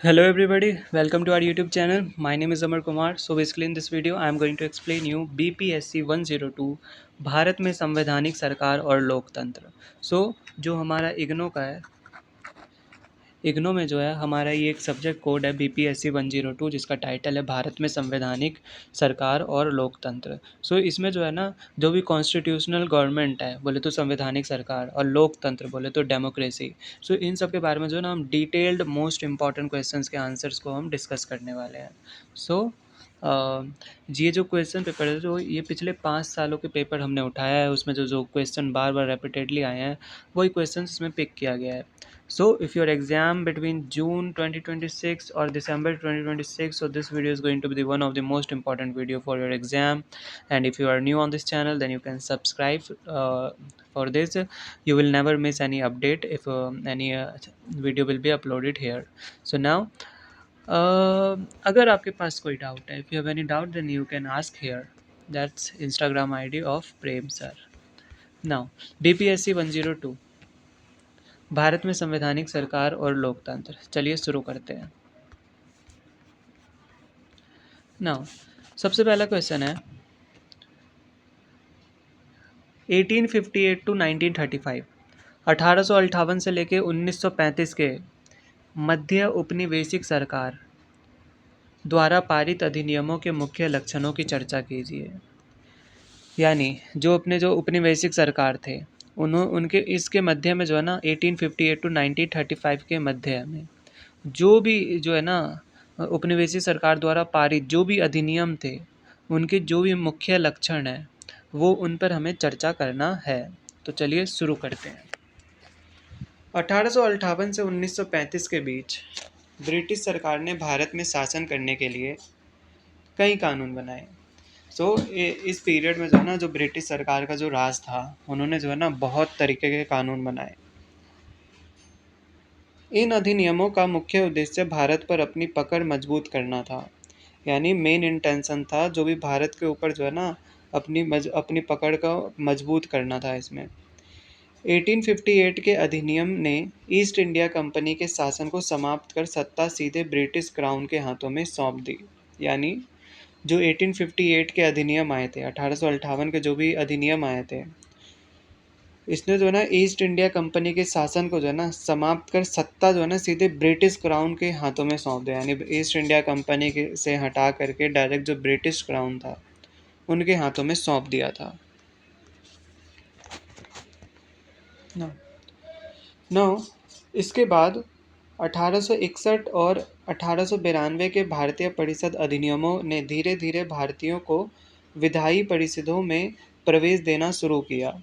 Hello everybody, welcome to our YouTube channel. My name is Amar Kumar. So basically in this video I am going to explain you BPSC 102 Bharat में संवैधानिक सरकार और लोकतंत्र। जो हमारा इग्नो का है, इग्नो में जो है हमारा ये एक सब्जेक्ट कोड है BPSC 102 जिसका टाइटल है भारत में संवैधानिक सरकार और लोकतंत्र। इसमें जो है ना, जो भी कॉन्स्टिट्यूशनल गवर्नमेंट है बोले तो संवैधानिक सरकार, और लोकतंत्र बोले तो डेमोक्रेसी। इन सब के बारे में जो है ना, हम डिटेल्ड मोस्ट इंपॉर्टेंट क्वेश्चंस के आंसर्स को हम डिस्कस करने वाले हैं। सो ये जो क्वेश्चन पेपर है, जो ये पिछले 5 सालों के पेपर हमने उठाया है, उसमें जो जो क्वेश्चन बार बार रेपिटेडली आए हैं वही क्वेश्चन इसमें पिक किया गया है। So if your exam between June 2026 or December 2026, so this video is going to be the one of the most important video for your exam. And if you are new on this channel, then you can subscribe for this. You will never miss any update if any video will be uploaded here. So now अगर आपके पास कोई doubt है, if you have any doubt then you can ask here. That's Instagram ID of Prem sir. Now BPSC 102 Bharat में संवैधानिक सरकार और लोकतंत्र। चलिए शुरू करते हैं। नाउ सबसे पहला क्वेश्चन है 1858 टू 1935, 1858 से लेके 1935 के मध्य उपनिवेशिक सरकार द्वारा पारित अधिनियमों के मुख्य लक्षणों की चर्चा कीजिए। यानी जो उपनिवेशिक सरकार थे, उनके इसके मध्य में जो है ना 1858 टू 1935 के मध्य में जो भी जो है ना उपनिवेशिक सरकार द्वारा पारित जो भी अधिनियम थे, उनके जो भी मुख्य लक्षण हैं वो उन पर हमें चर्चा करना है। तो चलिए शुरू करते हैं। 1858 से 1935 के बीच ब्रिटिश सरकार ने भारत में शासन करने के लिए कई कानून बनाए। इस पीरियड में जो है ना, जो ब्रिटिश सरकार का जो राज था, उन्होंने जो है ना बहुत तरीके के कानून बनाए। इन अधिनियमों का मुख्य उद्देश्य भारत पर अपनी पकड़ मजबूत करना था। यानी मेन इंटेंशन था जो भी भारत के ऊपर जो है ना अपनी पकड़ को मजबूत करना था। इसमें 1858 के अधिनियम ने ईस्ट इंडिया कंपनी के शासन को समाप्त कर सत्ता सीधे ब्रिटिश क्राउन के हाथों में सौंप दी। यानी जो 1858 के अधिनियम आए थे, 1858 के जो भी अधिनियम आए थे, इसने जो है ना ईस्ट इंडिया कंपनी के शासन को जो है ना समाप्त कर सत्ता जो है ना सीधे ब्रिटिश क्राउन के हाथों में सौंप दिया। यानी ईस्ट इंडिया कंपनी के से हटा करके डायरेक्ट जो ब्रिटिश क्राउन था उनके हाथों में सौंप दिया था। नौ इसके बाद 1861 और 1892 के भारतीय परिषद अधिनियमों ने धीरे धीरे भारतीयों को विधायी परिषदों में प्रवेश देना शुरू किया।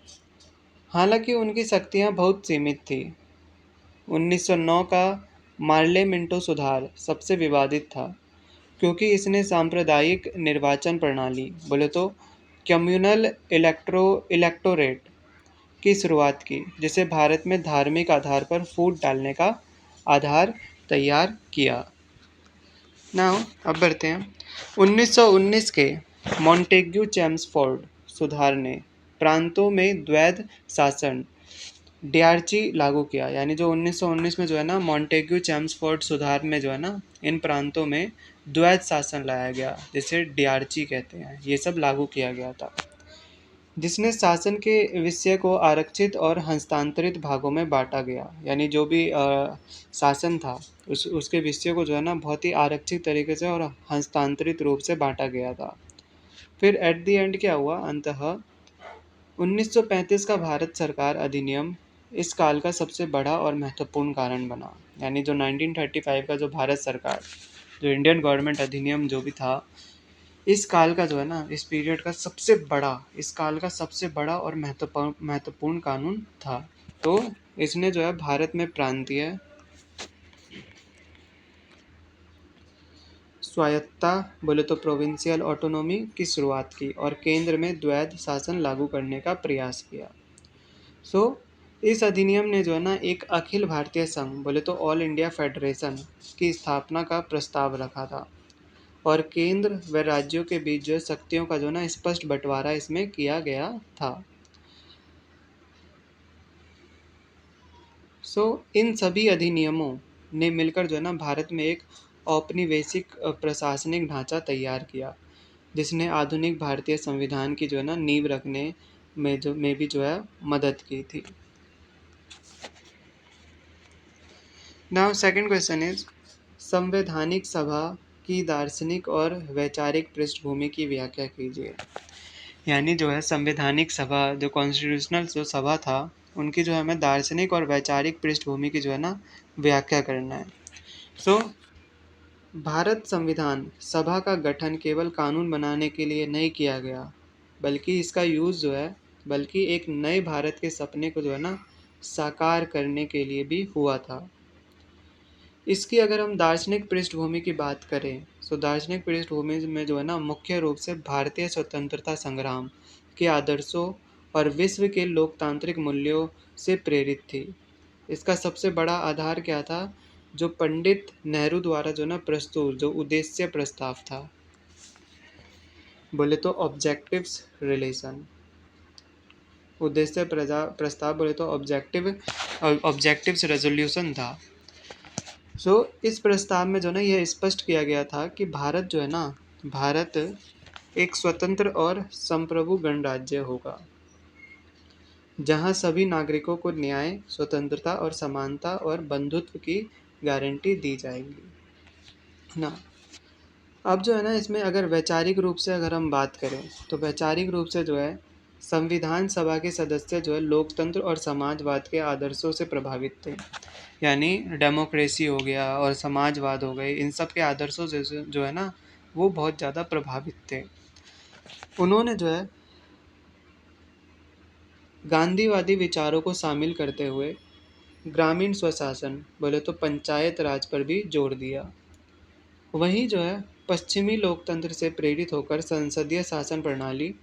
हालांकि उनकी शक्तियां बहुत सीमित थी। 1909 का मार्ले मिंटो सुधार सबसे विवादित था, क्योंकि इसने सांप्रदायिक निर्वाचन प्रणाली बोले तो कम्युनल इलेक्टोरेट की शुरुआत की, जिसे भारत में धार्मिक आधार पर फूट डालने का आधार तैयार किया। नाउ अब बढ़ते हैं। 1919 के मॉन्टेग्यू चेम्सफोर्ड सुधार ने प्रांतों में द्वैध शासन डियार्ची लागू किया। यानी जो 1919 में जो है ना मॉन्टेग्यू चेम्सफोर्ड सुधार में जो है ना इन प्रांतों में द्वैध शासन लाया गया, जिसे डियार्ची कहते हैं, ये सब लागू किया गया था, जिसने शासन के विषय को आरक्षित और हस्तांतरित भागों में बांटा गया। यानी जो भी शासन था उसके विषय को जो है ना बहुत ही आरक्षित तरीके से और हस्तांतरित रूप से बांटा गया था। फिर एट द एंड क्या हुआ, अंततः 1935 का भारत सरकार अधिनियम इस काल का सबसे बड़ा और महत्वपूर्ण कारण बना। यानी जो 1935 का जो भारत सरकार, जो इंडियन गवर्नमेंट अधिनियम जो भी था, इस काल का जो है ना, इस पीरियड का सबसे बड़ा, इस काल का सबसे बड़ा और महत्वपूर्ण कानून था। तो इसने जो है भारत में प्रांतीय स्वायत्तता बोले तो प्रोविंशियल ऑटोनॉमी की शुरुआत की और केंद्र में द्वैध शासन लागू करने का प्रयास किया। इस अधिनियम ने जो है ना एक अखिल भारतीय संघ बोले तो ऑल इंडिया फेडरेशन की स्थापना का प्रस्ताव रखा था, और केंद्र व राज्यों के बीच जो शक्तियों का जो ना स्पष्ट बंटवारा इसमें किया गया था। इन सभी अधिनियमों ने मिलकर जो है ना भारत में एक औपनिवेशिक प्रशासनिक ढांचा तैयार किया, जिसने आधुनिक भारतीय संविधान की जो है ना नींव रखने में भी जो है मदद की थी। नाउ सेकंड क्वेश्चन इज, संवैधानिक सभा की दार्शनिक और वैचारिक पृष्ठभूमि की व्याख्या कीजिए। यानी जो है संवैधानिक सभा, जो कॉन्स्टिट्यूशनल जो सभा था, उनकी जो है हमें दार्शनिक और वैचारिक पृष्ठभूमि की जो है ना व्याख्या करना है। सो भारत संविधान सभा का गठन केवल कानून बनाने के लिए नहीं किया गया, बल्कि इसका यूज़ जो है बल्कि एक नए भारत के सपने को जो है ना साकार करने के लिए भी हुआ था। इसकी अगर हम दार्शनिक पृष्ठभूमि की बात करें, तो दार्शनिक पृष्ठभूमि में जो है ना मुख्य रूप से भारतीय स्वतंत्रता संग्राम के आदर्शों और विश्व के लोकतांत्रिक मूल्यों से प्रेरित थी। इसका सबसे बड़ा आधार क्या था? जो पंडित नेहरू द्वारा जो ना प्रस्तुत जो उद्देश्य प्रस्ताव था, बोले तो ऑब्जेक्टिव्स रिलेशन, उद्देश्य प्रस्ताव बोले तो ऑब्जेक्टिव्स रेजोल्यूशन था। इस प्रस्ताव में जो ना यह स्पष्ट किया गया था कि भारत जो है ना भारत एक स्वतंत्र और संप्रभु गणराज्य होगा, जहां सभी नागरिकों को न्याय, स्वतंत्रता और समानता और बंधुत्व की गारंटी दी जाएगी ना। अब जो है ना इसमें अगर वैचारिक रूप से अगर हम बात करें, तो वैचारिक रूप से जो है संविधान सभा के सदस्य जो है लोकतंत्र और समाजवाद के आदर्शों से प्रभावित थे। यानी डेमोक्रेसी हो गया और समाजवाद हो गए, इन सब के आदर्शों से जो है ना वो बहुत ज़्यादा प्रभावित थे। उन्होंने जो है गांधीवादी विचारों को शामिल करते हुए ग्रामीण स्वशासन, बोले तो पंचायत राज पर भी जोर दिया। वहीं जो है पश्चिमी लोकतंत्र से प्रेरित होकर संसदीय शासन प्रणाली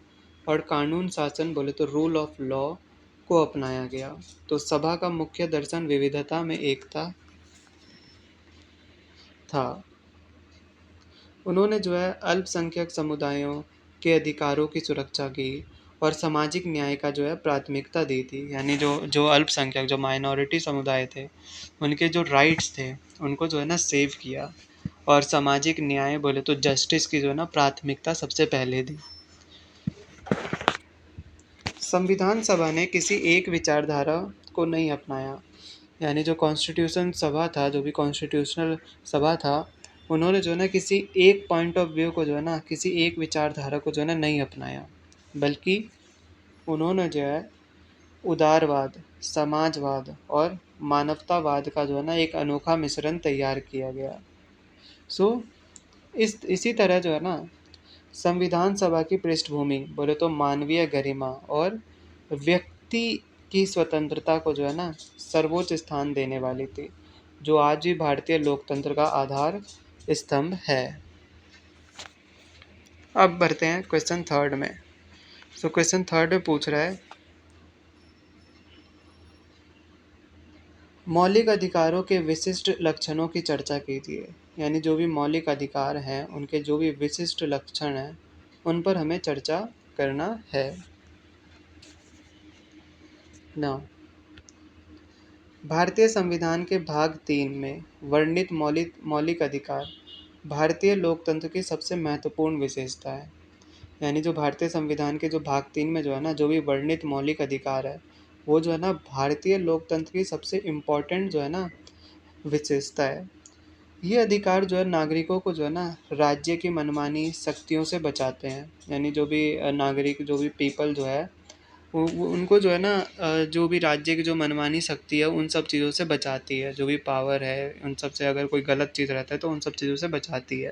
और कानून शासन, बोले तो रूल ऑफ लॉ को अपनाया गया। तो सभा का मुख्य दर्शन विविधता में एकता था। उन्होंने जो है अल्पसंख्यक समुदायों के अधिकारों की सुरक्षा की और सामाजिक न्याय का जो है प्राथमिकता दी थी। यानी जो जो अल्पसंख्यक जो माइनॉरिटी समुदाय थे, उनके जो राइट्स थे उनको जो है ना सेव किया, और सामाजिक न्याय बोले तो जस्टिस की जो है ना प्राथमिकता सबसे पहले दी। संविधान सभा ने किसी एक विचारधारा को नहीं अपनाया। यानी जो कॉन्स्टिट्यूशन सभा था, जो भी कॉन्स्टिट्यूशनल सभा था, उन्होंने जो है ना किसी एक पॉइंट ऑफ व्यू को जो है ना किसी एक विचारधारा को जो है ना नहीं अपनाया, बल्कि उन्होंने जो है उदारवाद, समाजवाद और मानवतावाद का जो है ना एक अनोखा मिश्रण तैयार किया गया। इसी तरह जो है ना संविधान सभा की पृष्ठभूमि बोले तो मानवीय गरिमा और व्यक्ति की स्वतंत्रता को जो है ना सर्वोच्च स्थान देने वाली थी, जो आज भी भारतीय लोकतंत्र का आधार स्तंभ है। अब बढ़ते हैं क्वेश्चन थर्ड में। क्वेश्चन थर्ड में पूछ रहा है, मौलिक अधिकारों के विशिष्ट लक्षणों की चर्चा कीजिए। यानी जो भी मौलिक अधिकार हैं उनके जो भी विशिष्ट लक्षण हैं उन पर हमें चर्चा करना है ना। भारतीय संविधान के भाग 3 में वर्णित मौलिक मौलिक अधिकार भारतीय लोकतंत्र की सबसे महत्वपूर्ण विशेषता है। यानी जो भारतीय संविधान के जो भाग 3 में जो है ना जो भी वर्णित मौलिक अधिकार है, वो जो है ना भारतीय लोकतंत्र की सबसे इम्पोर्टेंट जो है ना विशेषता है। ये अधिकार जो है नागरिकों को जो है ना राज्य की मनमानी शक्तियों से बचाते हैं। यानी जो भी नागरिक, जो भी पीपल जो है उनको जो है ना जो भी राज्य की जो मनमानी शक्ति है उन सब चीज़ों से बचाती है। जो भी पावर है उन सब से अगर कोई गलत चीज़ रहता है तो उन सब चीज़ों से बचाती है,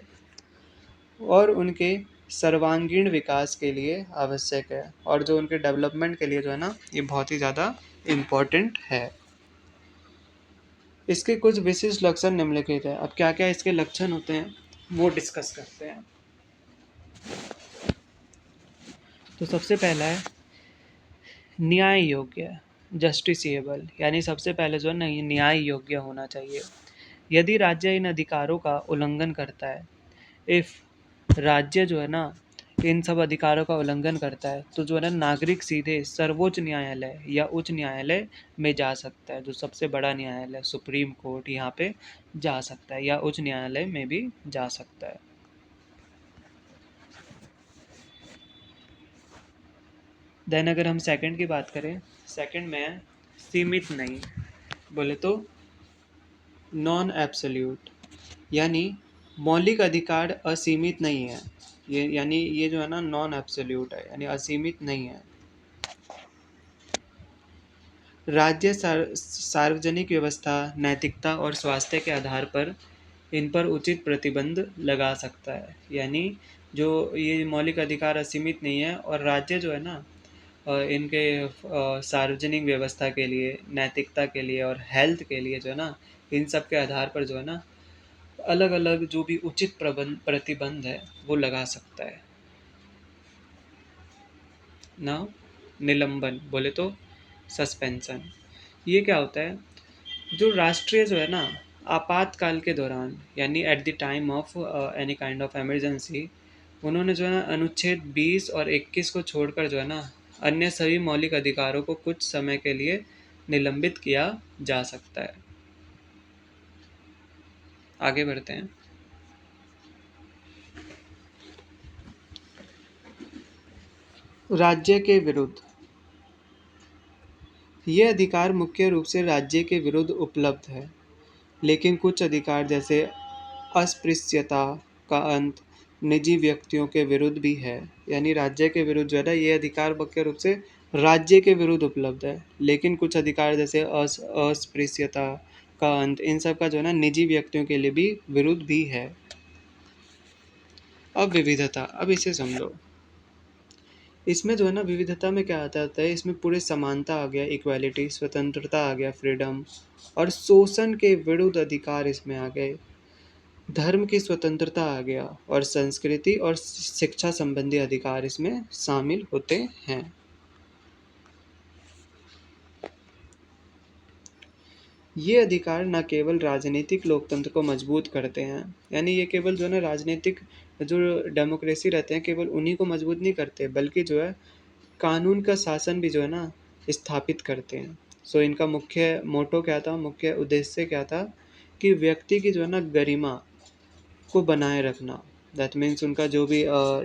और उनके सर्वांगीण विकास के लिए आवश्यक है, और जो उनके डेवलपमेंट के लिए जो है ना ये बहुत ही ज़्यादा इम्पोर्टेंट है। इसके कुछ विशिष्ट लक्षण निम्नलिखित है। अब क्या क्या इसके लक्षण होते हैं वो डिस्कस करते हैं। तो सबसे पहला है न्याय योग्य, जस्टिसिएबल। यानी सबसे पहले जो है ना ये न्याय योग्य होना चाहिए। यदि राज्य इन अधिकारों का उल्लंघन करता है, इफ़ राज्य जो है ना इन सब अधिकारों का उल्लंघन करता है तो जो है ना नागरिक सीधे सर्वोच्च न्यायालय या उच्च न्यायालय में जा सकता है। जो सबसे बड़ा न्यायालय सुप्रीम कोर्ट यहाँ पे जा सकता है, या उच्च न्यायालय में भी जा सकता है। देन अगर हम सेकंड की बात करें, सेकंड में है सीमित नहीं, बोले तो नॉन एब्सोल्यूट, यानी मौलिक अधिकार असीमित नहीं है। ये यानी ये जो है ना नॉन एब्सोल्यूट है, यानी असीमित नहीं है। राज्य सार्वजनिक व्यवस्था, नैतिकता और स्वास्थ्य के आधार पर इन पर उचित प्रतिबंध लगा सकता है। यानी जो ये मौलिक अधिकार असीमित नहीं है, और राज्य जो है ना इनके सार्वजनिक व्यवस्था के लिए, नैतिकता के लिए और हेल्थ के लिए जो है ना, इन सब के आधार पर जो है ना अलग अलग जो भी उचित प्रतिबंध है वो लगा सकता है ना। निलंबन बोले तो सस्पेंशन, ये क्या होता है? जो राष्ट्रीय जो है ना आपातकाल के दौरान, यानी at the time of any kind of emergency, उन्होंने जो है ना अनुच्छेद 20 और 21 को छोड़कर जो है ना अन्य सभी मौलिक अधिकारों को कुछ समय के लिए निलंबित किया जा सकता है। आगे बढ़ते हैं। राज्य के विरुद्ध, ये अधिकार मुख्य रूप से राज्य के विरुद्ध उपलब्ध है, लेकिन कुछ अधिकार जैसे अस्पृश्यता का अंत निजी व्यक्तियों के विरुद्ध भी है। यानी राज्य के विरुद्ध जो है ना ये अधिकार मुख्य रूप से राज्य के विरुद्ध उपलब्ध है, लेकिन कुछ अधिकार जैसे अस्पृश्यता का अंत, इन सब का जो है ना निजी व्यक्तियों के लिए भी विरुद्ध भी है। अब विविधता, अब इसे समझो। इसमें जो है ना विविधता में क्या आता है, इसमें पूरे समानता आ गया, इक्वालिटी, स्वतंत्रता आ गया, फ्रीडम, और शोषण के विरुद्ध अधिकार इसमें आ गए, धर्म की स्वतंत्रता आ गया, और संस्कृति और शिक्षा संबंधी अधिकार इसमें शामिल होते हैं। ये अधिकार न केवल राजनीतिक लोकतंत्र को मजबूत करते हैं, यानी ये केवल जो है ना राजनीतिक जो डेमोक्रेसी रहते हैं केवल उन्हीं को मजबूत नहीं करते, बल्कि जो है कानून का शासन भी जो है ना स्थापित करते हैं। सो इनका मुख्य मोटो क्या था, मुख्य उद्देश्य क्या था, कि व्यक्ति की जो है ना गरिमा को बनाए रखना, दैट मीन्स उनका जो भी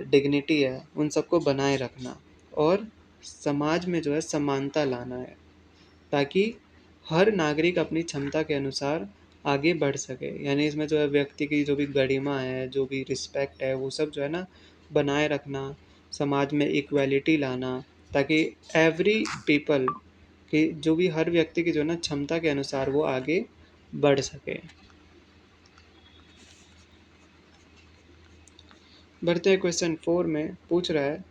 डिग्निटी है उन सबको बनाए रखना, और समाज में जो है समानता लाना है, ताकि हर नागरिक अपनी क्षमता के अनुसार आगे बढ़ सके। यानी इसमें जो है व्यक्ति की जो भी गरिमा है, जो भी रिस्पेक्ट है, वो सब जो है ना बनाए रखना, समाज में इक्वालिटी लाना, ताकि एवरी पीपल की जो भी हर व्यक्ति की जो है ना क्षमता के अनुसार वो आगे बढ़ सके। बढ़ते हैं क्वेश्चन 4 में, पूछ रहा है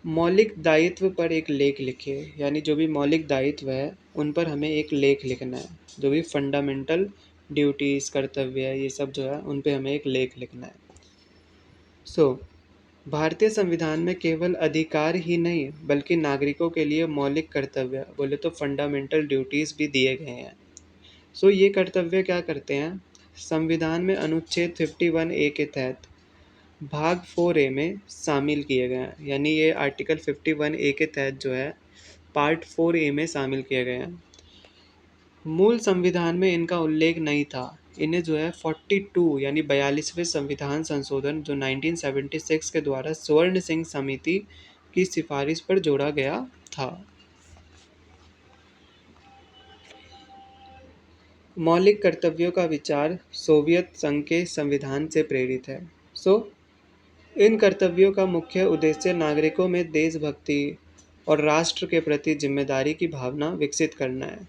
मौलिक दायित्व पर एक लेख लिखिए। यानी जो भी मौलिक दायित्व है उन पर हमें एक लेख लिखना है, जो भी फंडामेंटल ड्यूटीज़, कर्तव्य है, ये सब जो है उन पे हमें एक लेख लिखना है। भारतीय संविधान में केवल अधिकार ही नहीं बल्कि नागरिकों के लिए मौलिक कर्तव्य, बोले तो फंडामेंटल ड्यूटीज़ भी दिए गए हैं। ये कर्तव्य क्या करते हैं? संविधान में अनुच्छेद 51 ए के तहत भाग 4 ए में शामिल किए गए हैं। यानी ये आर्टिकल 51 ए के तहत जो है पार्ट 4 ए में शामिल किए गए हैं। मूल संविधान में इनका उल्लेख नहीं था। इन्हें जो है 42 यानी 42वें संविधान संशोधन जो 1976 के द्वारा स्वर्ण सिंह समिति की सिफारिश पर जोड़ा गया था। मौलिक कर्तव्यों का विचार सोवियत संघ के संविधान से प्रेरित है। इन कर्तव्यों का मुख्य उद्देश्य नागरिकों में देशभक्ति और राष्ट्र के प्रति जिम्मेदारी की भावना विकसित करना है।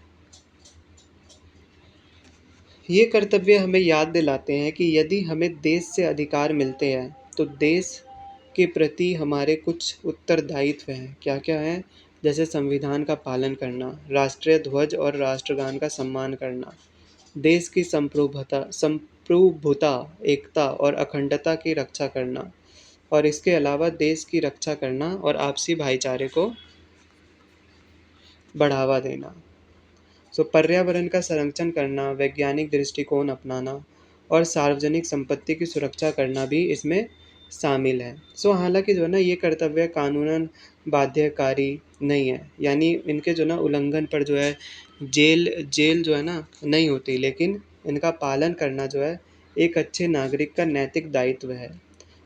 ये कर्तव्य हमें याद दिलाते हैं कि यदि हमें देश से अधिकार मिलते हैं तो देश के प्रति हमारे कुछ उत्तरदायित्व हैं। क्या क्या हैं? जैसे संविधान का पालन करना, राष्ट्रीय ध्वज और राष्ट्रगान का सम्मान करना, देश की संप्रभुता, एकता और अखंडता की रक्षा करना, और इसके अलावा देश की रक्षा करना और आपसी भाईचारे को बढ़ावा देना। पर्यावरण का संरक्षण करना, वैज्ञानिक दृष्टिकोण अपनाना और सार्वजनिक संपत्ति की सुरक्षा करना भी इसमें शामिल है। हालाँकि जो है ना ये कर्तव्य कानूनन बाध्यकारी नहीं है, यानी इनके जो है ना उल्लंघन पर जो है जेल जेल जो है ना नहीं होती, लेकिन इनका पालन करना जो है एक अच्छे नागरिक का नैतिक दायित्व है।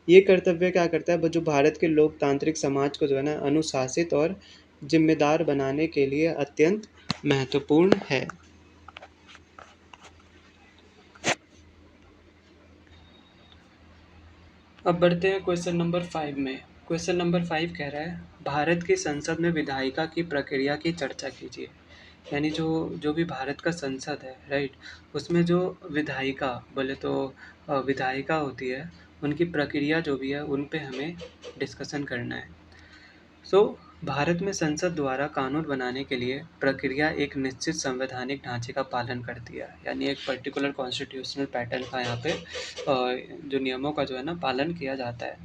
ये कर्तव्य क्या करता है, जो भारत के लोकतांत्रिक समाज को जो है ना अनुशासित और जिम्मेदार बनाने के लिए अत्यंत महत्वपूर्ण है। अब बढ़ते हैं क्वेश्चन नंबर 5 में। क्वेश्चन नंबर 5 कह रहा है, भारत की संसद में विधायिका की प्रक्रिया की चर्चा कीजिए। यानी जो जो भी भारत का संसद है, राइट, उसमें जो विधायिका बोले तो विधायिका होती है, उनकी प्रक्रिया जो भी है उन पे हमें डिस्कशन करना है। भारत में संसद द्वारा कानून बनाने के लिए प्रक्रिया एक निश्चित संवैधानिक ढांचे का पालन करती है, यानी एक पर्टिकुलर कॉन्स्टिट्यूशनल पैटर्न का यहाँ पे जो नियमों का जो है ना पालन किया जाता है।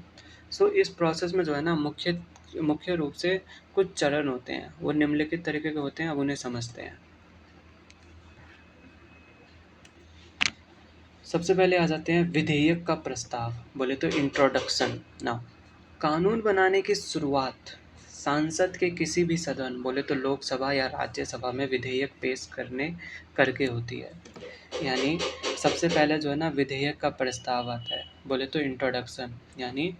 इस प्रोसेस में जो है ना मुख्य मुख्य रूप से कुछ चरण होते हैं, वो निम्नलिखित तरीके के होते हैं, अब उन्हें समझते हैं। सबसे पहले आ जाते हैं विधेयक का प्रस्ताव, बोले तो इंट्रोडक्शन। ना, कानून बनाने की शुरुआत सांसद के किसी भी सदन, बोले तो लोकसभा या राज्यसभा में विधेयक पेश करने करके होती है। यानी सबसे पहले जो है ना विधेयक का प्रस्ताव आता है, बोले तो इंट्रोडक्शन। यानी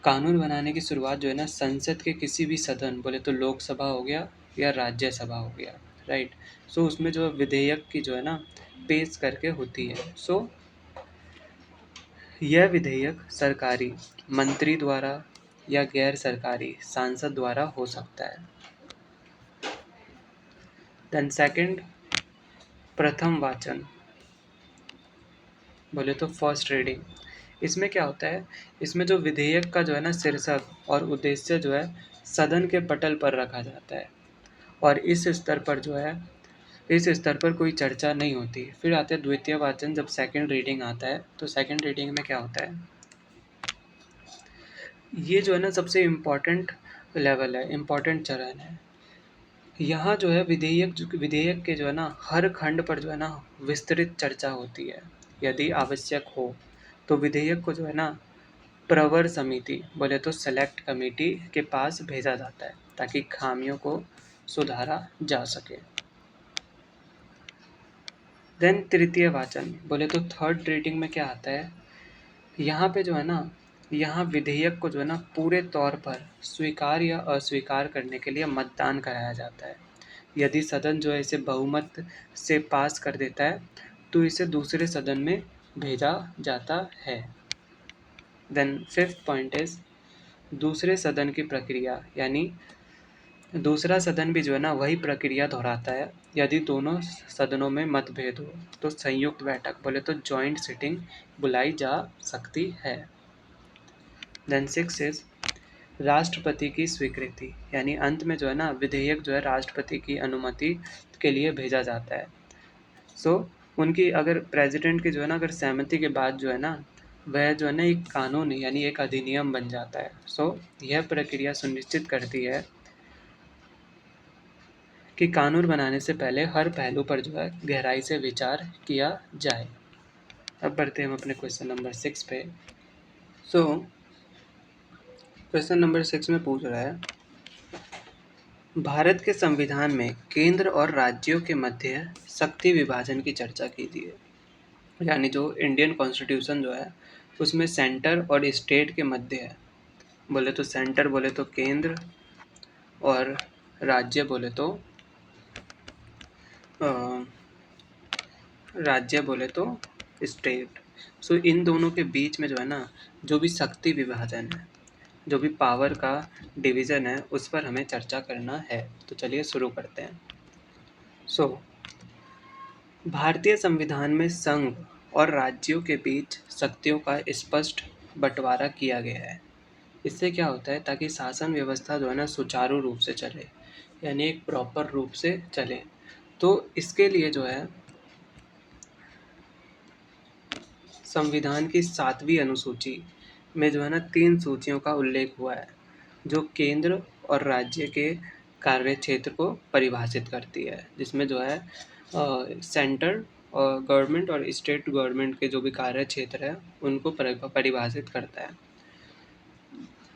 कानून बनाने की शुरुआत जो है ना संसद के किसी भी सदन, बोले तो लोकसभा हो गया या राज्यसभा हो गया, राइट। उसमें जो विधेयक की जो है ना पेश करके होती है। यह विधेयक सरकारी मंत्री द्वारा या गैर सरकारी सांसद द्वारा हो सकता है। देन सेकंड, प्रथम वाचन, बोले तो फर्स्ट रीडिंग। इसमें क्या होता है, इसमें जो विधेयक का जो है ना शीर्षक और उद्देश्य जो है सदन के पटल पर रखा जाता है, और इस स्तर पर कोई चर्चा नहीं होती। फिर आते हैं द्वितीय वाचन, जब सेकंड रीडिंग आता है, तो सेकंड रीडिंग में क्या होता है, ये जो है ना सबसे इम्पोर्टेंट लेवल है, इम्पोर्टेंट चरण है। यहाँ जो है विधेयक के जो है ना हर खंड पर जो है ना विस्तृत चर्चा होती है। यदि आवश्यक हो तो विधेयक को जो है ना प्रवर समिति, बोले तो सेलेक्ट कमेटी के पास भेजा जाता है, ताकि खामियों को सुधारा जा सके। देन तृतीय वाचन, बोले तो थर्ड रीडिंग में क्या आता है, यहाँ पे जो है ना, यहाँ विधेयक को जो है ना पूरे तौर पर स्वीकार या अस्वीकार करने के लिए मतदान कराया जाता है। यदि सदन जो है इसे बहुमत से पास कर देता है, तो इसे दूसरे सदन में भेजा जाता है। देन फिफ्थ पॉइंट इज दूसरे सदन की प्रक्रिया, यानी दूसरा सदन भी जो है ना वही प्रक्रिया दोहराता है। यदि दोनों सदनों में मतभेद हो तो संयुक्त बैठक, बोले तो जॉइंट सिटिंग बुलाई जा सकती है। देन सिक्स इज राष्ट्रपति की स्वीकृति, यानी अंत में जो है ना विधेयक जो है राष्ट्रपति की अनुमति के लिए भेजा जाता है। उनकी अगर प्रेसिडेंट की जो है ना अगर सहमति के बाद जो है ना वह जो है ना एक कानून यानी एक अधिनियम बन जाता है। यह प्रक्रिया सुनिश्चित करती है कि कानून बनाने से पहले हर पहलू पर जो है गहराई से विचार किया जाए। अब बढ़ते हैं हम अपने क्वेश्चन नंबर 6 पे। क्वेश्चन नंबर 6 में पूछ रहा है, भारत के संविधान में केंद्र और राज्यों के मध्य शक्ति विभाजन की चर्चा कीजिए। यानी जो इंडियन कॉन्स्टिट्यूशन जो है उसमें सेंटर और स्टेट के मध्य है, बोले तो सेंटर बोले तो केंद्र, और राज्य बोले तो स्टेट। इन दोनों के बीच में जो है ना जो भी शक्ति विभाजन है, जो भी पावर का डिवीज़न है, उस पर हमें चर्चा करना है। तो चलिए शुरू करते हैं। भारतीय संविधान में संघ और राज्यों के बीच शक्तियों का स्पष्ट बंटवारा किया गया है। इससे क्या होता है, ताकि शासन व्यवस्था जो है ना सुचारू रूप से चले, यानी एक प्रॉपर रूप से चले। तो इसके लिए जो है संविधान की 7वीं अनुसूची में जो है ना 3 सूचियों का उल्लेख हुआ है, जो केंद्र और राज्य के कार्य क्षेत्र को परिभाषित करती है, जिसमें जो है सेंटर और गवर्नमेंट और स्टेट गवर्नमेंट के जो भी कार्य क्षेत्र है उनको परिभाषित करता है।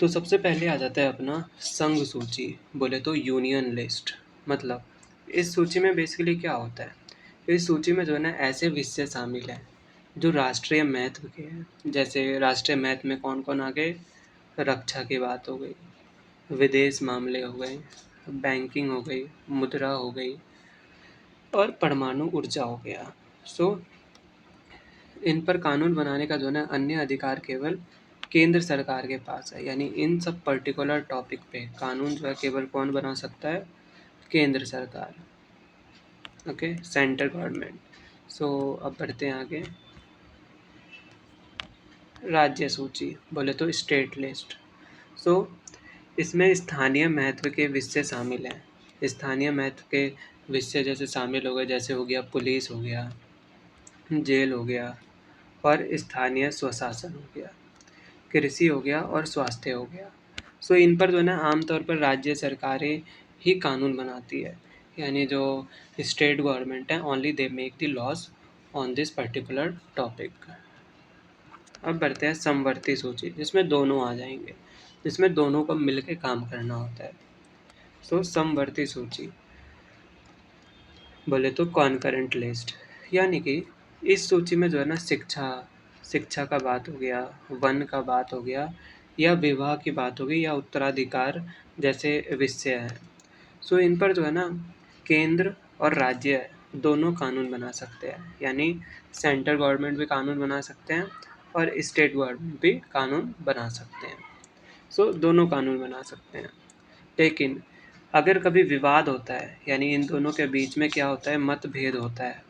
तो सबसे पहले आ जाता है अपना संघ सूची, बोले तो यूनियन लिस्ट। मतलब इस सूची में बेसिकली क्या होता है, इस सूची में जो है ना ऐसे विषय शामिल हैं जो राष्ट्रीय महत्व के हैं। जैसे राष्ट्रीय महत्व में कौन कौन आ गए, रक्षा की बात हो गई, विदेश मामले हो गए, बैंकिंग हो गई, मुद्रा हो गई और परमाणु ऊर्जा हो गया। सो इन पर कानून बनाने का जो है ना अन्य अधिकार केवल केंद्र सरकार के पास है। यानी इन सब पर्टिकुलर टॉपिक पे कानून जो है केवल कौन बना सकता है, केंद्र सरकार। Okay, central government. सो अब बढ़ते हैं आगे। राज्य सूची, बोले तो स्टेट लिस्ट। सो इसमें स्थानीय महत्व के विषय शामिल हैं। स्थानीय महत्व के विषय जैसे शामिल हो गए, जैसे हो गया पुलिस हो गया, जेल हो गया और स्थानीय स्वशासन हो गया, कृषि हो गया और स्वास्थ्य हो गया। सो इन पर जो है ना आमतौर पर राज्य सरकारें ही कानून बनाती है। यानी जो स्टेट गवर्नमेंट है only they make the laws on this particular topic. अब बढ़ते हैं समवर्ती सूची, जिसमें दोनों आ जाएंगे, जिसमें दोनों को मिलकर काम करना होता है। सो समवर्ती सूची, बोले तो कॉन्करेंट लिस्ट। यानी कि इस सूची में जो है ना शिक्षा का बात हो गया, वन का बात हो गया, या विवाह की बात हो गई, या उत्तराधिकार जैसे विषय हैं। सो इन पर जो है ना केंद्र और राज्य दोनों कानून बना सकते हैं। यानी सेंट्रल गवर्नमेंट भी कानून बना सकते हैं और स्टेट गवर्नमेंट भी कानून बना सकते हैं। सो दोनों कानून बना सकते हैं। लेकिन अगर कभी विवाद होता है, यानी इन दोनों के बीच में क्या होता है, मतभेद होता है।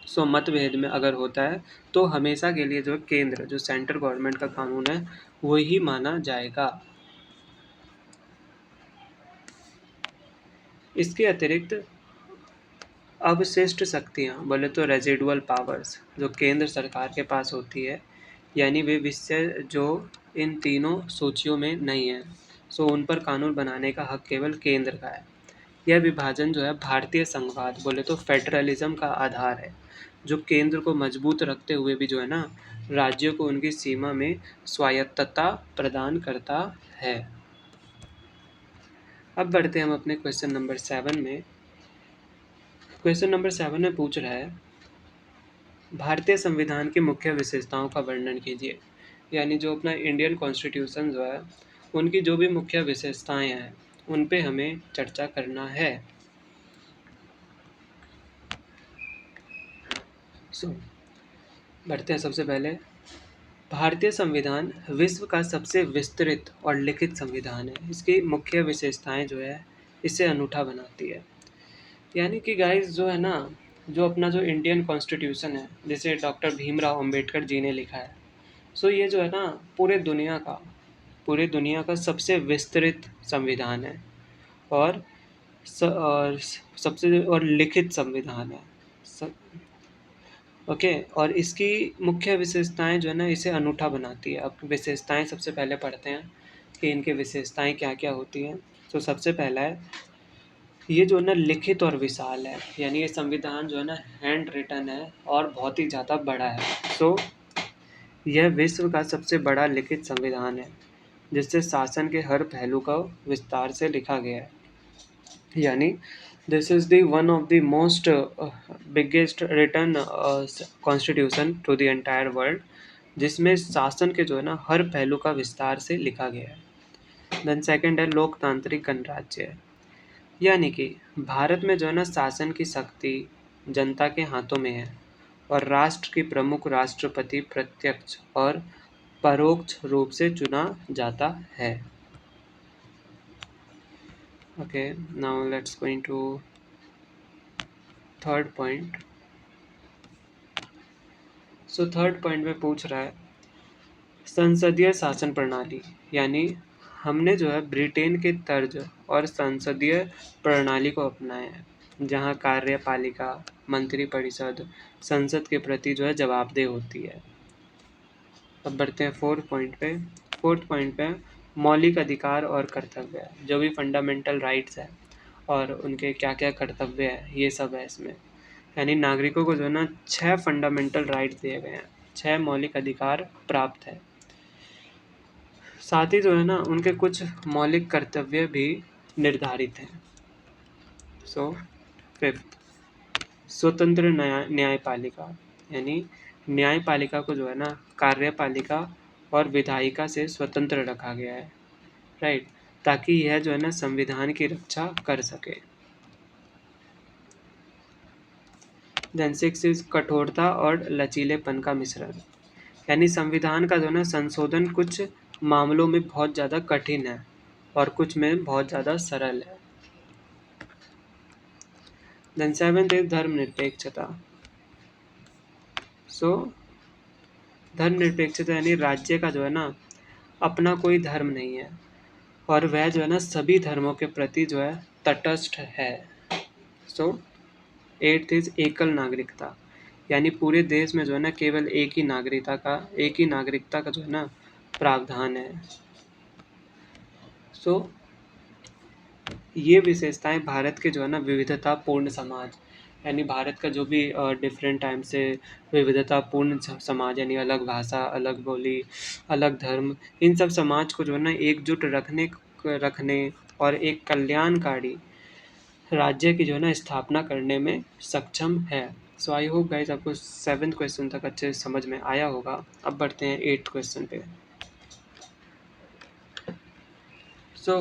सो मतभेद में अगर होता है तो हमेशा के लिए जो केंद्र, जो सेंट्रल गवर्नमेंट का कानून है वही माना जाएगा। इसके अतिरिक्त अवशिष्ट शक्तियाँ, बोले तो रेजिडुअल पावर्स, जो केंद्र सरकार के पास होती है, यानी वे विषय जो इन तीनों सूचियों में नहीं है, सो उन पर कानून बनाने का हक केवल केंद्र का है। यह विभाजन जो है भारतीय संघवाद, बोले तो फेडरलिज्म का आधार है, जो केंद्र को मजबूत रखते हुए भी जो है ना राज्यों को उनकी सीमा में स्वायत्तता प्रदान करता है। अब बढ़ते हैं हम अपने क्वेश्चन नंबर 7 में। क्वेश्चन नंबर 7 में पूछ रहा है भारतीय संविधान की मुख्य विशेषताओं का वर्णन कीजिए। यानी जो अपना इंडियन कॉन्स्टिट्यूशन जो है उनकी जो भी मुख्य विशेषताएं हैं उन पे हमें चर्चा करना है। सो बढ़ते हैं। सबसे पहले भारतीय संविधान विश्व का सबसे विस्तृत और लिखित संविधान है। इसकी मुख्य विशेषताएं जो है इसे अनूठा बनाती है। यानी कि गाइस जो है ना, जो अपना जो इंडियन कॉन्स्टिट्यूशन है जिसे डॉक्टर भीमराव अंबेडकर जी ने लिखा है, सो ये जो है ना पूरे दुनिया का सबसे विस्तृत संविधान है और सबसे और लिखित संविधान है। ओके, और इसकी मुख्य विशेषताएं जो है ना इसे अनूठा बनाती है। अब विशेषताएं सबसे पहले पढ़ते हैं कि इनकी विशेषताएं क्या क्या होती हैं। तो सबसे पहला है ये जो है ना लिखित और विशाल है। यानी ये संविधान जो है ना हैंड रिटन है और बहुत ही ज़्यादा बड़ा है। सो यह विश्व का सबसे बड़ा लिखित संविधान है जिससे शासन के हर पहलू का विस्तार से लिखा गया है। यानी this is the one of the most biggest written constitution to the entire world, जिसमें शासन के जो है ना हर पहलू का विस्तार से लिखा गया है। देन सेकंड है लोकतांत्रिक गणराज्य। यानी कि भारत में जो है ना शासन की शक्ति जनता के हाथों में है और राष्ट्र की प्रमुख राष्ट्रपति प्रत्यक्ष और परोक्ष रूप से चुना जाता है। Okay, now let's going to third point. So third point में पूछ रहा है संसदीय शासन प्रणाली। यानी हमने जो है ब्रिटेन के तर्ज और संसदीय प्रणाली को अपनाया है जहाँ कार्यपालिका, मंत्रिपरिषद संसद के प्रति जो है जवाबदेह होती है। अब बढ़ते हैं फोर्थ पॉइंट पे। फोर्थ पॉइंट पे मौलिक अधिकार और कर्तव्य, जो भी फंडामेंटल राइट्स है और उनके क्या क्या कर्तव्य है ये सब है इसमें। यानी नागरिकों को जो है ना 6 फंडामेंटल राइट्स दिए गए हैं, 6 मौलिक अधिकार प्राप्त है। साथ ही जो है ना उनके कुछ मौलिक कर्तव्य भी निर्धारित हैं। सो फिफ्थ, स्वतंत्र न्यायपालिका, यानी न्यायपालिका को जो है ना कार्यपालिका और विधायिका से स्वतंत्र रखा गया है, राइट, ताकि यह जो है ना संविधान की रक्षा कर सके। देन सिक्स इज कठोरता और लचीलेपन का मिश्रण, यानी संविधान का जो है ना संशोधन कुछ मामलों में बहुत ज़्यादा कठिन है और कुछ में बहुत ज़्यादा सरल है। देन सेवेंथ इज धर्मनिरपेक्षता। सो धर्मनिरपेक्षता यानी राज्य का जो है ना अपना कोई धर्म नहीं है और वह जो है ना सभी धर्मों के प्रति जो है तटस्थ है। सो एट्थ इज एकल नागरिकता, यानी पूरे देश में जो है ना केवल एक ही नागरिकता का जो है ना प्रावधान है। सो ये विशेषताएं भारत के जो है ना विविधतापूर्ण समाज, यानी भारत का जो भी डिफरेंट टाइम से विविधतापूर्ण समाज, यानी अलग भाषा, अलग बोली, अलग धर्म, इन सब समाज को जो है ना एकजुट रखने और एक कल्याणकारी राज्य की जो है ना स्थापना करने में सक्षम है। सो आई होप गाइस आपको 7th क्वेश्चन तक अच्छे से समझ में आया होगा। अब बढ़ते हैं 8th क्वेश्चन पे। सो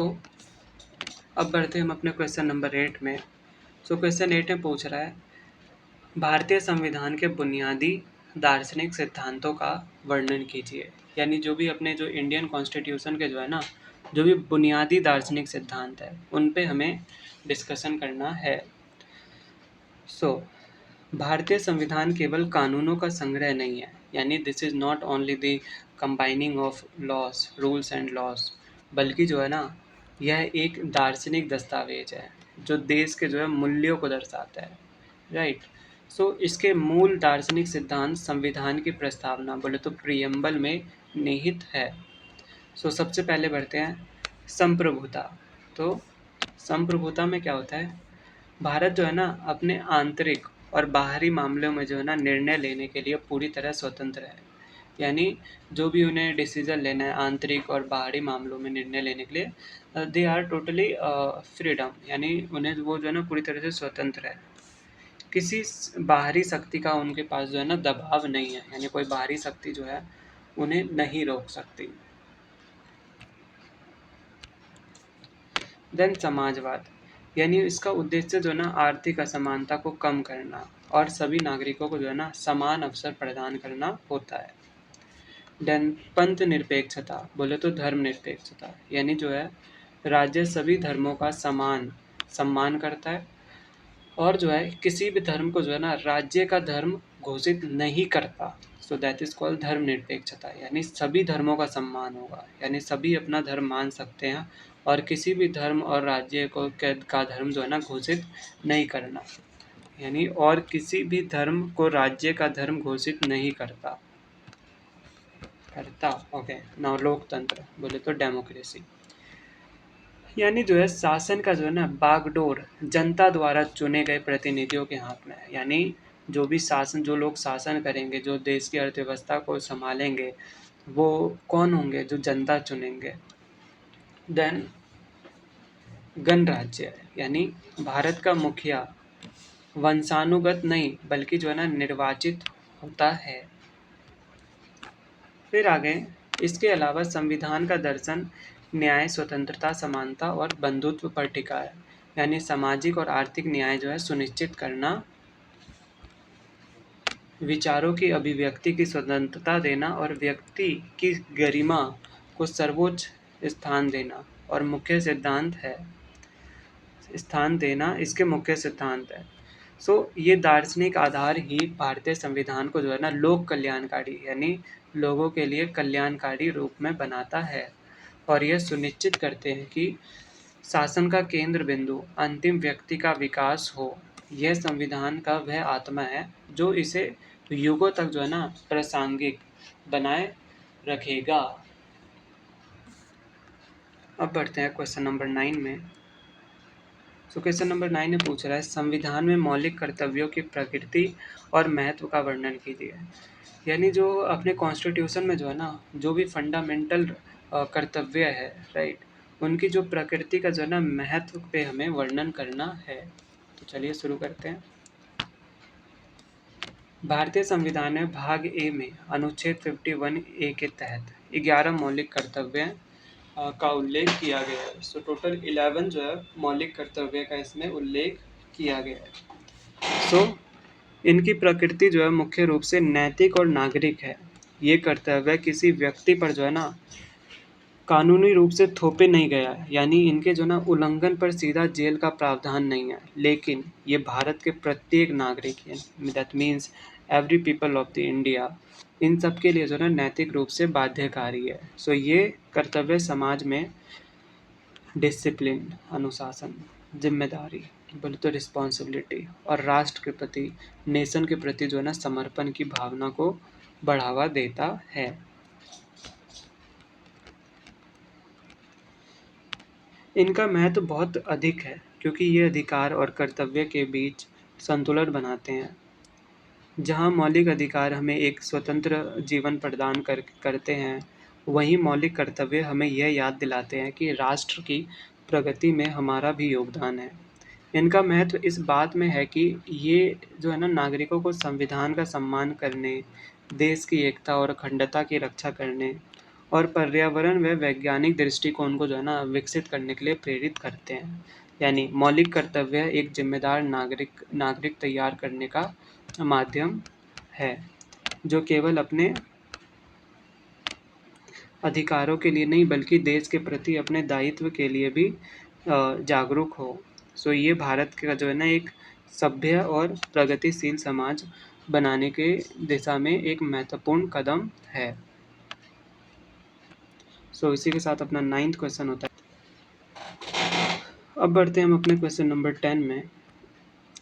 अब बढ़ते हैं हम अपने क्वेश्चन नंबर 8 में। सो क्वेश्चन 8 में पूछ रहा है भारतीय संविधान के बुनियादी दार्शनिक सिद्धांतों का वर्णन कीजिए, यानी जो भी अपने जो इंडियन कॉन्स्टिट्यूशन के जो है ना जो भी बुनियादी दार्शनिक सिद्धांत है उन पे हमें डिस्कशन करना है। सो भारतीय संविधान केवल कानूनों का संग्रह नहीं है, यानी this is not only the combining of loss, rules and loss, बल्कि जो है ना यह एक दार्शनिक दस्तावेज है जो देश के जो है मूल्यों को दर्शाता है, राइट। सो इसके मूल दार्शनिक सिद्धांत संविधान की प्रस्तावना बोले तो प्रियम्बल में निहित है। सो सबसे पहले बढ़ते हैं संप्रभुता। तो संप्रभुता में क्या होता है, भारत जो है ना अपने आंतरिक और बाहरी मामलों में जो है ना निर्णय लेने के लिए पूरी तरह स्वतंत्र है, यानी जो भी उन्हें डिसीजन लेना है आंतरिक और बाहरी मामलों में निर्णय लेने के लिए दे आर टोटली फ्रीडम, यानी उन्हें वो जो है ना पूरी तरह से स्वतंत्र है। किसी बाहरी शक्ति का उनके पास जो है ना दबाव नहीं है, यानी कोई बाहरी शक्ति जो है उन्हें नहीं रोक सकती। देन समाजवाद, यानी इसका उद्देश्य जो है ना आर्थिक असमानता को कम करना और सभी नागरिकों को जो है ना समान अवसर प्रदान करना होता है। देन पंथ निरपेक्षता बोले तो धर्म निरपेक्षता, यानी जो है राज्य सभी धर्मों का समान सम्मान करता है और जो है किसी भी धर्म को जो है ना राज्य का धर्म घोषित नहीं करता। सो दैट इज कॉल्ड धर्म निरपेक्षता, यानी सभी धर्मों का सम्मान होगा, यानी सभी अपना धर्म मान सकते हैं और किसी भी धर्म और राज्य का धर्म जो है ना घोषित नहीं करना, यानी और किसी भी धर्म को राज्य का धर्म घोषित नहीं करता। ओके। नाउ लोकतंत्र बोले तो डेमोक्रेसी, यानी जो है शासन का जो है ना बागडोर जनता द्वारा चुने गए प्रतिनिधियों के हाथ में है, यानी जो लोग शासन करेंगे, जो देश की अर्थव्यवस्था को संभालेंगे, वो कौन होंगे, जो जनता चुनेंगे। देन गणराज्य, यानी भारत का मुखिया वंशानुगत नहीं बल्कि जो है ना निर्वाचित होता है। फिर आगे इसके अलावा संविधान का दर्शन न्याय, स्वतंत्रता, समानता और बंधुत्व पर टिका है, यानी सामाजिक और आर्थिक न्याय जो है सुनिश्चित करना, विचारों की अभिव्यक्ति की स्वतंत्रता देना और व्यक्ति की गरिमा को सर्वोच्च स्थान देना और मुख्य सिद्धांत है स्थान देना इसके मुख्य सिद्धांत है। सो ये दार्शनिक आधार ही भारतीय संविधान को जो है ना लोक कल्याणकारी, यानी लोगों के लिए कल्याणकारी रूप में बनाता है और यह सुनिश्चित करते हैं कि शासन का केंद्र बिंदु अंतिम व्यक्ति का विकास हो। यह संविधान का वह आत्मा है जो इसे युगों तक जो है ना प्रासंगिक बनाए रखेगा। अब बढ़ते हैं क्वेश्चन नंबर 9 में। क्वेश्चन नंबर 9 में पूछ रहा है संविधान में मौलिक कर्तव्यों की प्रकृति और महत्व का वर्णन कीजिए, यानी जो अपने कॉन्स्टिट्यूशन में जो है ना जो भी फंडामेंटल कर्तव्य है, राइट, उनकी जो प्रकृति का जो है ना महत्व पे हमें वर्णन करना है। तो चलिए शुरू करते हैं। भारतीय संविधान में भाग ए में अनुच्छेद 51 ए के तहत 11 मौलिक कर्तव्य का उल्लेख किया गया है। सो टोटल 11 जो है मौलिक कर्तव्य का इसमें उल्लेख किया गया है। सो इनकी प्रकृति जो है मुख्य रूप से नैतिक और नागरिक है। ये कर्तव्य किसी व्यक्ति पर जो है ना कानूनी रूप से थोपे नहीं गया है, यानी इनके जो ना उल्लंघन पर सीधा जेल का प्रावधान नहीं है, लेकिन ये भारत के प्रत्येक नागरिक है, that means every people of the India, इन सब के लिए जो ना नैतिक रूप से बाध्यकारी है। सो ये कर्तव्य समाज में डिसिप्लिन, अनुशासन, जिम्मेदारी, बोले तो रिस्पॉन्सिबिलिटी, और राष्ट्र के प्रति, नेशन के प्रति जो है ना समर्पण की भावना को बढ़ावा देता है। इनका महत्व बहुत अधिक है क्योंकि ये अधिकार और कर्तव्य के बीच संतुलन बनाते हैं। जहाँ मौलिक अधिकार हमें एक स्वतंत्र जीवन प्रदान करते हैं, वहीं मौलिक कर्तव्य हमें यह याद दिलाते हैं कि राष्ट्र की प्रगति में हमारा भी योगदान है। इनका महत्व इस बात में है कि ये जो है ना नागरिकों को संविधान का सम्मान करने, देश की एकता और अखंडता की रक्षा करने और पर्यावरण व वैज्ञानिक दृष्टिकोण को जो है ना विकसित करने के लिए प्रेरित करते हैं। यानी मौलिक कर्तव्य एक जिम्मेदार नागरिक तैयार करने का माध्यम है, जो केवल अपने अधिकारों के लिए नहीं बल्कि देश के प्रति अपने दायित्व के लिए भी जागरूक हो। सो ये भारत का जो है ना एक सभ्य और प्रगतिशील समाज बनाने के दिशा में एक महत्वपूर्ण कदम है। सो इसी के साथ अपना 9th क्वेश्चन होता है। अब बढ़ते हैं हम अपने क्वेश्चन नंबर 10 में।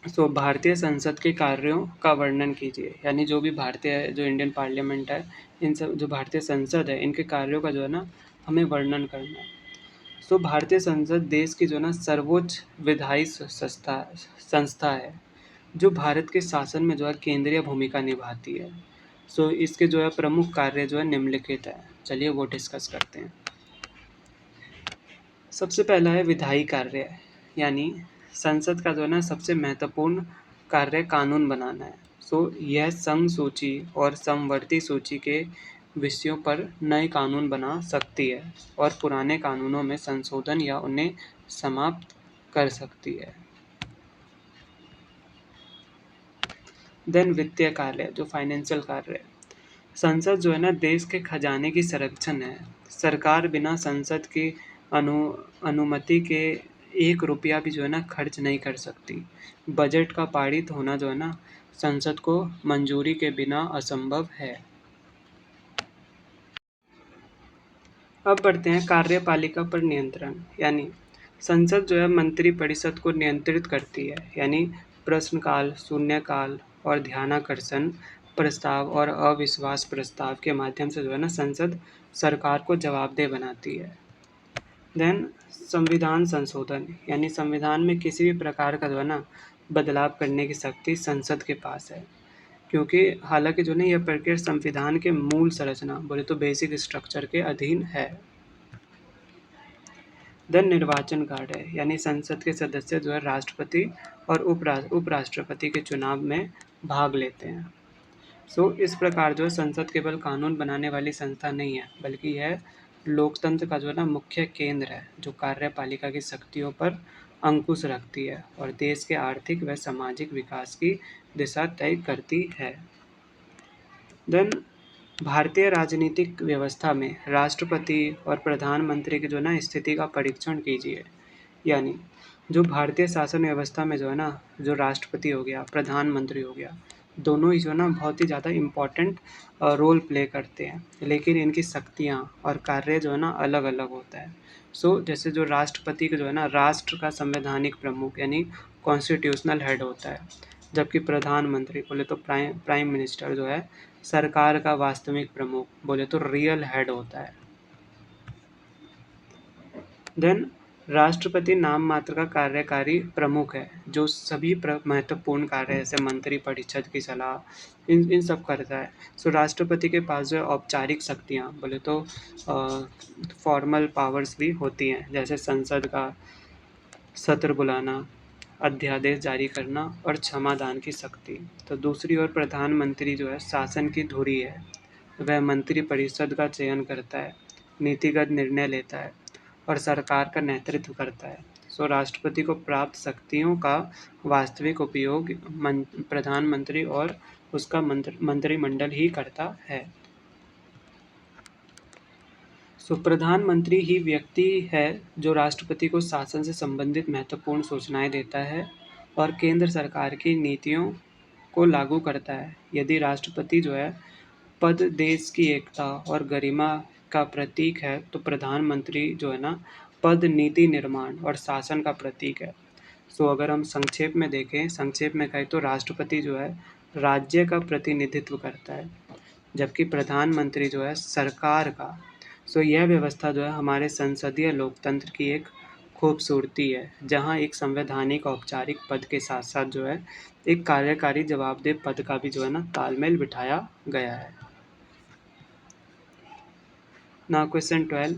सो भारतीय संसद के कार्यों का वर्णन कीजिए, यानी जो भी भारतीय जो इंडियन पार्लियामेंट है, इन सब जो भारतीय संसद है, इनके कार्यों का जो है ना हमें वर्णन करना है। सो भारतीय संसद देश की जो है ना सर्वोच्च विधायी संस्था है, जो भारत के शासन में जो है केंद्रीय भूमिका निभाती है। सो इसके जो है प्रमुख कार्य जो है निम्नलिखित है। चलिए वो डिस्कस करते हैं। सबसे पहला है विधायी कार्य, यानी संसद का जो है ना सबसे महत्वपूर्ण कार्य कानून बनाना है। सो यह संघ सूची और समवर्ती सूची के विषयों पर नए कानून बना सकती है और पुराने कानूनों में संशोधन या उन्हें समाप्त कर सकती है। देन वित्तीय कार्य, जो फाइनेंशियल कार्य है। संसद जो है ना देश के खजाने की संरक्षण है। सरकार बिना संसद की अनुमति के 1 रुपया भी जो है ना खर्च नहीं कर सकती। बजट का पारित होना जो है ना संसद को मंजूरी के बिना असंभव है। अब बढ़ते हैं कार्यपालिका पर नियंत्रण, यानी संसद जो है मंत्रिपरिषद को नियंत्रित करती है, यानी प्रश्नकाल, शून्यकाल और ध्यानाकर्षण प्रस्ताव और अविश्वास प्रस्ताव के माध्यम से जो है ना संसद सरकार को जवाबदेह बनाती है। देन संविधान संशोधन, यानी संविधान में किसी भी प्रकार का जो है ना बदलाव करने की शक्ति संसद के पास है, क्योंकि हालांकि जो है यह प्रक्रिया संविधान के मूल संरचना, बोले तो बेसिक स्ट्रक्चर के अधीन है। देन निर्वाचन कार्य, यानी संसद के सदस्य जो है राष्ट्रपति और उपराष्ट्रपति के चुनाव में भाग लेते हैं। सो इस प्रकार जो है संसद केवल कानून बनाने वाली संस्था नहीं है, बल्कि यह लोकतंत्र का जो है ना मुख्य केंद्र है, जो कार्यपालिका की शक्तियों पर अंकुश रखती है और देश के आर्थिक व सामाजिक विकास की दिशा तय करती है। देन भारतीय राजनीतिक व्यवस्था में राष्ट्रपति और प्रधानमंत्री की जो है ना स्थिति का परीक्षण कीजिए, यानी जो भारतीय शासन व्यवस्था में जो है ना जो राष्ट्रपति हो गया, प्रधानमंत्री हो गया, दोनों ही जो है ना बहुत ही ज़्यादा इम्पोर्टेंट रोल प्ले करते हैं, लेकिन इनकी शक्तियाँ और कार्य जो है ना अलग अलग होता है। सो जैसे जो राष्ट्रपति का जो है ना राष्ट्र का संवैधानिक प्रमुख, यानी कॉन्स्टिट्यूशनल हेड होता है, जबकि प्रधानमंत्री बोले तो प्राइम मिनिस्टर जो है सरकार का वास्तविक प्रमुख, बोले तो रियल हेड होता है। देन राष्ट्रपति नाम मात्र का कार्यकारी प्रमुख है, जो सभी महत्वपूर्ण कार्य जैसे मंत्री परिषद की सलाह इन इन सब करता है। सो राष्ट्रपति के पास जो है औपचारिक शक्तियाँ बोले तो फॉर्मल पावर्स भी होती हैं, जैसे संसद का सत्र बुलाना, अध्यादेश जारी करना और क्षमादान की शक्ति। तो दूसरी ओर प्रधानमंत्री जो है शासन की धुरी है। वह मंत्री परिषद का चयन करता है, नीतिगत निर्णय लेता है और सरकार का नेतृत्व करता है। सो राष्ट्रपति को प्राप्त शक्तियों का वास्तविक उपयोग प्रधानमंत्री और उसका मंत्रिमंडल ही करता है। सो प्रधानमंत्री ही व्यक्ति है जो राष्ट्रपति को शासन से संबंधित महत्वपूर्ण सूचनाएं देता है और केंद्र सरकार की नीतियों को लागू करता है। यदि राष्ट्रपति जो है पद देश की एकता और गरिमा का प्रतीक है, तो प्रधानमंत्री जो है ना पद नीति निर्माण और शासन का प्रतीक है। सो अगर हम संक्षेप में कहें तो राष्ट्रपति जो है राज्य का प्रतिनिधित्व करता है, जबकि प्रधानमंत्री जो है सरकार का। सो यह व्यवस्था जो है हमारे संसदीय लोकतंत्र की एक खूबसूरती है, जहाँ एक संवैधानिक औपचारिक पद के साथ साथ जो है एक कार्यकारी जवाबदेह पद का भी जो है ना तालमेल बिठाया गया है। नाउ क्वेश्चन 12,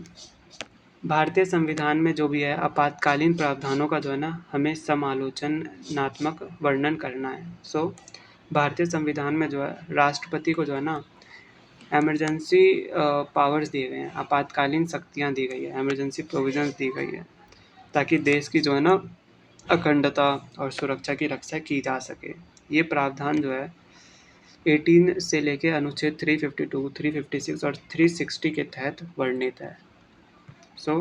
भारतीय संविधान में जो भी है आपातकालीन प्रावधानों का जो है ना हमें समालोचनात्मक वर्णन करना है। सो भारतीय संविधान में जो है राष्ट्रपति को जो है ना इमरजेंसी पावर्स दिए गए हैं, आपातकालीन शक्तियाँ दी गई है, इमरजेंसी प्रोविजंस दी गई है, ताकि देश की जो है ना अखंडता और सुरक्षा की रक्षा की जा सके। ये प्रावधान जो है 18 से लेके अनुच्छेद 352, 356 और 360 के तहत वर्णित है। सो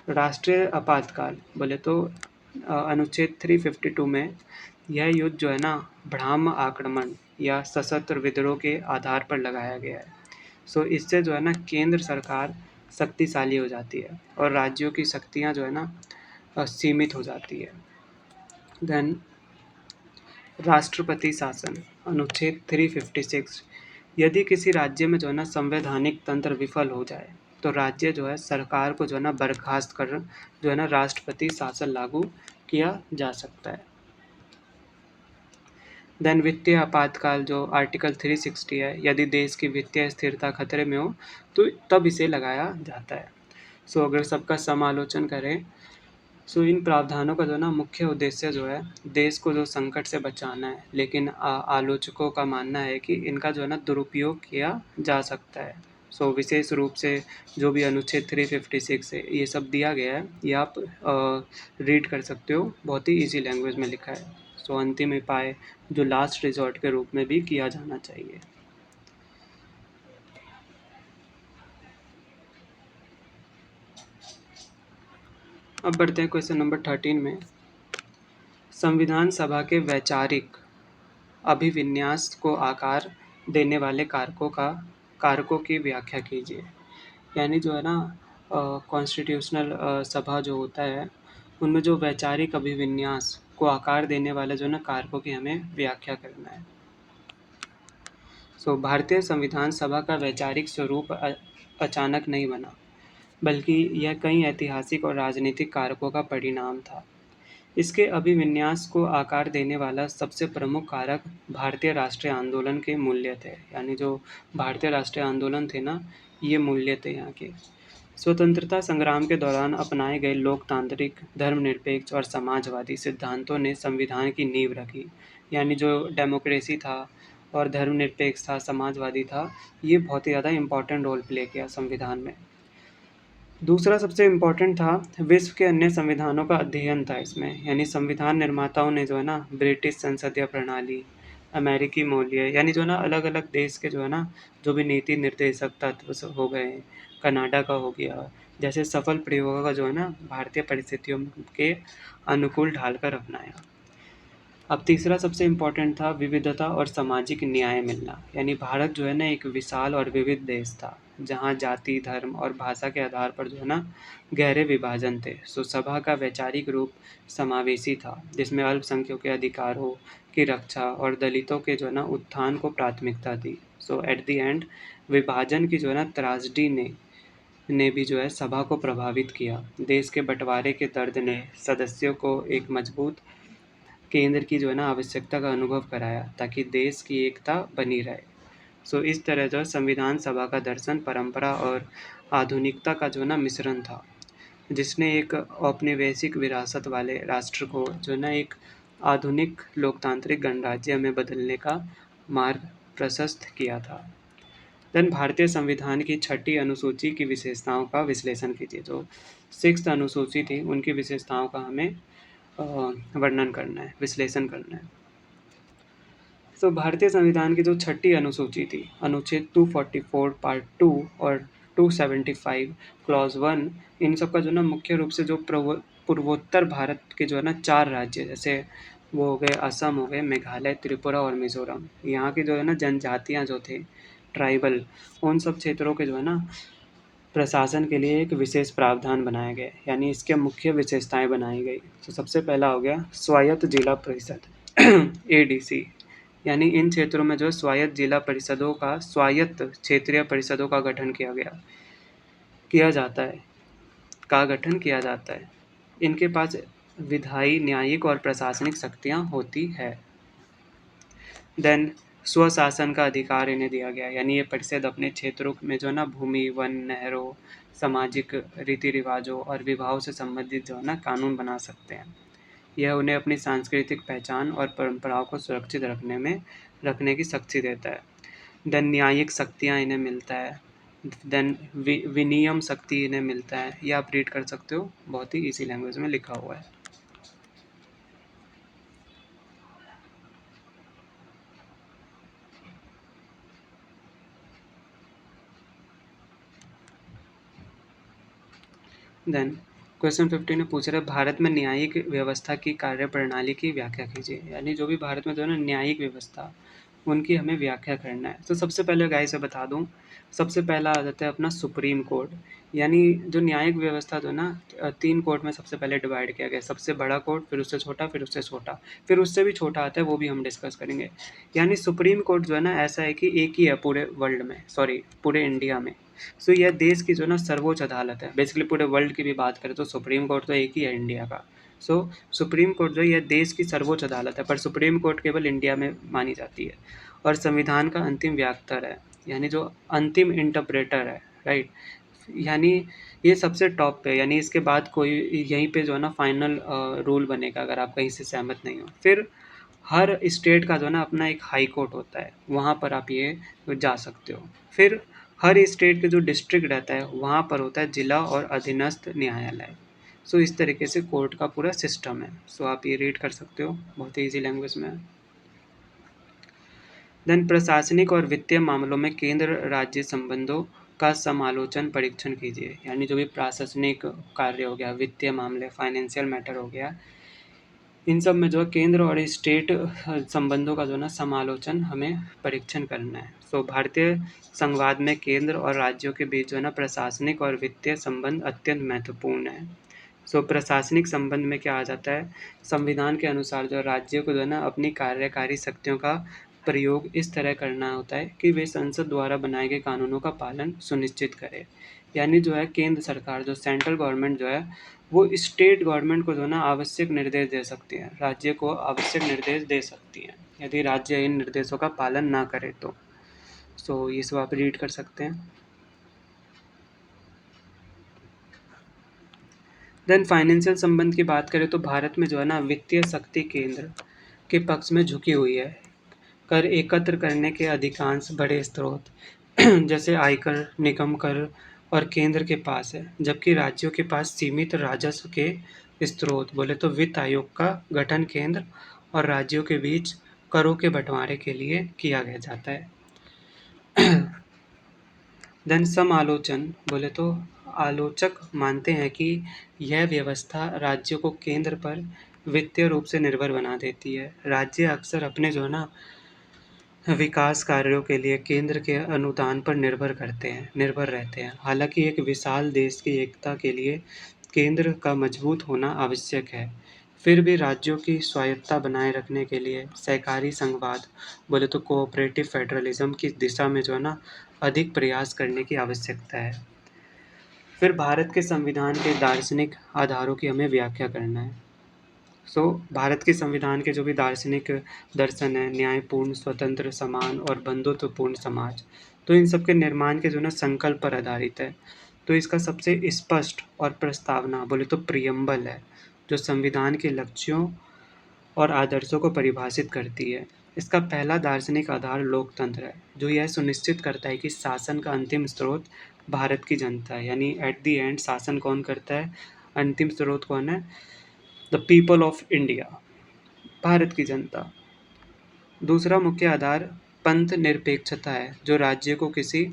राष्ट्रीय आपातकाल बोले तो अनुच्छेद 352 में यह युद्ध जो है ना ब्राह्म आक्रमण या सशस्त्र विद्रोह के आधार पर लगाया गया है। सो इससे जो है ना केंद्र सरकार शक्तिशाली हो जाती है और राज्यों की शक्तियाँ जो है ना सीमित हो जाती है। देन राष्ट्रपति शासन अनुच्छेद 356, यदि किसी राज्य में जो है ना संवैधानिक तंत्र विफल हो जाए, तो राज्य जो है सरकार को जो है ना बर्खास्त कर जो है ना राष्ट्रपति शासन लागू किया जा सकता है। देन वित्तीय आपातकाल जो आर्टिकल 360 है, यदि देश की वित्तीय स्थिरता खतरे में हो तो तब इसे लगाया जाता है। सो अगर सबका समालोचन करें, सो इन प्रावधानों का जो है ना मुख्य उद्देश्य जो है देश को जो संकट से बचाना है, लेकिन आलोचकों का मानना है कि इनका जो है ना दुरुपयोग किया जा सकता है। सो विशेष रूप से जो भी अनुच्छेद 356 है ये सब दिया गया है, ये आप रीड कर सकते हो, बहुत ही इजी लैंग्वेज में लिखा है। सो अंतिम उपाय जो लास्ट रिजॉर्ट के रूप में भी किया जाना चाहिए। अब बढ़ते हैं क्वेश्चन नंबर 13 में, संविधान सभा के वैचारिक अभिविन्यास को आकार देने वाले कारकों की व्याख्या कीजिए। यानी जो है ना कॉन्स्टिट्यूशनल सभा जो होता है उनमें जो वैचारिक अभिविन्यास को आकार देने वाले जो है ना कारकों की हमें व्याख्या करना है। सो भारतीय संविधान सभा का वैचारिक स्वरूप अचानक नहीं बना, बल्कि यह कई ऐतिहासिक और राजनीतिक कारकों का परिणाम था। इसके अभिविन्यास को आकार देने वाला सबसे प्रमुख कारक भारतीय राष्ट्रीय आंदोलन के मूल्य थे। यानी जो भारतीय राष्ट्रीय आंदोलन थे ना, ये मूल्य थे यहाँ के। स्वतंत्रता संग्राम के दौरान अपनाए गए लोकतांत्रिक, धर्मनिरपेक्ष और समाजवादी सिद्धांतों ने संविधान की नींव रखी। यानी जो डेमोक्रेसी था और धर्मनिरपेक्ष था, समाजवादी था, ये बहुत ही ज़्यादा इम्पोर्टेंट रोल प्ले किया संविधान में। दूसरा सबसे इम्पोर्टेंट था विश्व के अन्य संविधानों का अध्ययन था इसमें। यानी संविधान निर्माताओं ने जो है ना ब्रिटिश संसदीय प्रणाली, अमेरिकी मूल्य, यानी जो है ना अलग अलग देश के जो है ना जो भी नीति निर्देशक तत्व हो गए, कनाडा का हो गया, जैसे सफल प्रयोगों का जो है ना भारतीय परिस्थितियों के अनुकूल ढालकर अपनाया। अब तीसरा सबसे इम्पोर्टेंट था विविधता और सामाजिक न्याय मिलना। यानी भारत जो है ना एक विशाल और विविध देश था, जहाँ जाति, धर्म और भाषा के आधार पर जो है ना गहरे विभाजन थे। सो सभा का वैचारिक रूप समावेशी था, जिसमें अल्पसंख्यकों के अधिकारों की रक्षा और दलितों के जो है ना उत्थान को प्राथमिकता दी। सो एट द एंड विभाजन की जो है ना त्रासदी ने ने भी जो है सभा को प्रभावित किया। देश के बंटवारे के दर्द ने सदस्यों को एक मजबूत केंद्र की जो है ना आवश्यकता का अनुभव कराया, ताकि देश की एकता बनी रहे। सो इस तरह जो है संविधान सभा का दर्शन परंपरा और आधुनिकता का जो है ना मिश्रण था, जिसने एक औपनिवेशिक विरासत वाले राष्ट्र को जो है ना एक आधुनिक लोकतांत्रिक गणराज्य में बदलने का मार्ग प्रशस्त किया था। देन भारतीय संविधान की छठी अनुसूची की विशेषताओं का विश्लेषण कीजिए। जो सिक्स्थ अनुसूची थी उनकी विशेषताओं का हमें वर्णन करना है, विश्लेषण करना है। भारतीय संविधान की जो छठी अनुसूची थी, अनुच्छेद 244 पार्ट 2 और 275 क्लॉज 1, इन सब का जो ना मुख्य रूप से जो पूर्वोत्तर भारत के जो है ना 4 राज्य, जैसे वो हो गए असम, हो गए मेघालय, त्रिपुरा और मिजोरम, यहाँ की जो है ना जनजातियाँ जो थे, ट्राइबल, उन सब क्षेत्रों के जो है ना प्रशासन के लिए एक विशेष प्रावधान बनाए गए, यानी इसके मुख्य विशेषताएं बनाई गई। तो सबसे पहला हो गया स्वायत्त जिला परिषद एडीसी, यानी इन क्षेत्रों में जो है स्वायत्त जिला परिषदों का, स्वायत्त क्षेत्रीय परिषदों का गठन किया जाता है, का गठन किया जाता है। इनके पास विधायी, न्यायिक और प्रशासनिक शक्तियाँ होती है। देन स्वशासन का अधिकार इन्हें दिया गया, यानी ये परिषद अपने क्षेत्रों में जो है ना भूमि, वन, नहरों, सामाजिक रीति रिवाजों और विवाहों से संबंधित जो है ना कानून बना सकते हैं। यह उन्हें अपनी सांस्कृतिक पहचान और परंपराओं को सुरक्षित रखने की शक्ति देता है। देन न्यायिक शक्तियाँ इन्हें मिलता है। देन विनियम शक्ति इन्हें मिलता है। ये आप रीड कर सकते हो, बहुत ही इजी लैंग्वेज में लिखा हुआ है। देन क्वेश्चन 15 में पूछ रहा है भारत में न्यायिक व्यवस्था की कार्यप्रणाली की व्याख्या कीजिए, यानी जो भी भारत में जो है ना न्यायिक व्यवस्था, उनकी हमें व्याख्या करना है। तो सबसे पहले गाइस से बता दूं, सबसे पहला आ जाता है अपना सुप्रीम कोर्ट, यानी जो न्यायिक व्यवस्था जो ना 3 कोर्ट में सबसे पहले डिवाइड किया गया। सबसे बड़ा कोर्ट, फिर उससे छोटा, फिर उससे छोटा, फिर उससे भी छोटा आता है, वो भी हम डिस्कस करेंगे। यानी सुप्रीम कोर्ट जो है ना ऐसा है कि एक ही है पूरे वर्ल्ड में, सॉरी पूरे इंडिया में। यह देश की जो ना सर्वोच्च अदालत है। बेसिकली पूरे वर्ल्ड की भी बात करें तो सुप्रीम कोर्ट तो एक ही है इंडिया का। सुप्रीम कोर्ट जो है यह देश की सर्वोच्च अदालत है, पर सुप्रीम कोर्ट केवल इंडिया में मानी जाती है। और संविधान का अंतिम व्याख्तर है, यानी जो अंतिम इंटरप्रेटर है, राइट। यानी ये सबसे टॉप पे, यानी इसके बाद कोई यहीं पे जो है ना फाइनल रूल बनेगा अगर आप कहीं से सहमत नहीं हो। फिर हर स्टेट का जो है ना अपना एक हाई कोर्ट होता है, वहाँ पर आप ये जा सकते हो। फिर हर स्टेट के जो डिस्ट्रिक्ट रहता है वहाँ पर होता है जिला और अधीनस्थ न्यायालय। इस तरीके से कोर्ट का पूरा सिस्टम है। आप ये रीड कर सकते हो, बहुत ही ईजी लैंग्वेज में है। देन प्रशासनिक और वित्तीय मामलों में केंद्र राज्य संबंधों का समालोचन परीक्षण कीजिए, यानी जो भी प्रशासनिक कार्य हो गया, वित्तीय मामले, फाइनेंशियल मैटर हो गया, इन सब में जो है केंद्र और स्टेट संबंधों का जो है ना समालोचन हमें परीक्षण करना है। भारतीय संघवाद में केंद्र और राज्यों के बीच जो है ना प्रशासनिक और वित्तीय संबंध अत्यंत महत्वपूर्ण है। प्रशासनिक संबंध में क्या आ जाता है, संविधान के अनुसार जो राज्यों को जो है ना अपनी कार्यकारी शक्तियों का प्रयोग इस तरह करना होता है कि वे संसद द्वारा बनाए गए कानूनों का पालन सुनिश्चित करें। यानी जो है केंद्र सरकार, जो सेंट्रल गवर्नमेंट जो है, वो स्टेट गवर्नमेंट को जो है ना आवश्यक निर्देश दे सकती है, राज्य को आवश्यक निर्देश दे सकती है, यदि राज्य इन निर्देशों का पालन ना करे तो। ये सब आप रीड कर सकते हैं। देन फाइनेंशियल संबंध की बात करें तो भारत में जो है ना वित्तीय शक्ति केंद्र के पक्ष में झुकी हुई है। कर एकत्र करने के अधिकांश बड़े स्रोत जैसे आयकर, निगम कर और केंद्र के पास है, जबकि राज्यों के पास सीमित राजस्व के स्रोत। बोले तो वित्त आयोग का गठन केंद्र और राज्यों के बीच करों के बंटवारे के लिए किया गया जाता है। देन समालोचन, बोले तो आलोचक मानते हैं कि यह व्यवस्था राज्यों को केंद्र पर वित्तीय रूप से निर्भर बना देती है। राज्य अक्सर अपने जो है ना विकास कार्यों के लिए केंद्र के अनुदान पर निर्भर रहते हैं। हालांकि एक विशाल देश की एकता के लिए केंद्र का मजबूत होना आवश्यक है। फिर भी राज्यों की स्वायत्तता बनाए रखने के लिए सहकारी संघवाद, बोले तो कोऑपरेटिव फेडरलिज्म की दिशा में जो है ना अधिक प्रयास करने की आवश्यकता है। फिर भारत के संविधान के दार्शनिक आधारों की हमें व्याख्या करना है। भारत के संविधान के जो भी दार्शनिक दर्शन है, न्यायपूर्ण, स्वतंत्र, समान और बंधुत्वपूर्ण समाज, तो इन सब के निर्माण के जो ना संकल्प पर आधारित है। तो इसका सबसे स्पष्ट और प्रस्तावना बोले तो प्रियम्बल है, जो संविधान के लक्ष्यों और आदर्शों को परिभाषित करती है। इसका पहला दार्शनिक आधार लोकतंत्र है, जो यह सुनिश्चित करता है कि शासन का अंतिम स्रोत भारत की जनता है, यानी एट द एंड शासन कौन करता है, अंतिम स्रोत कौन है, the people of India, Bharat की जनता। दूसरा मुख्य आधार पंथ निरपेक्षता है, जो राज्य को किसी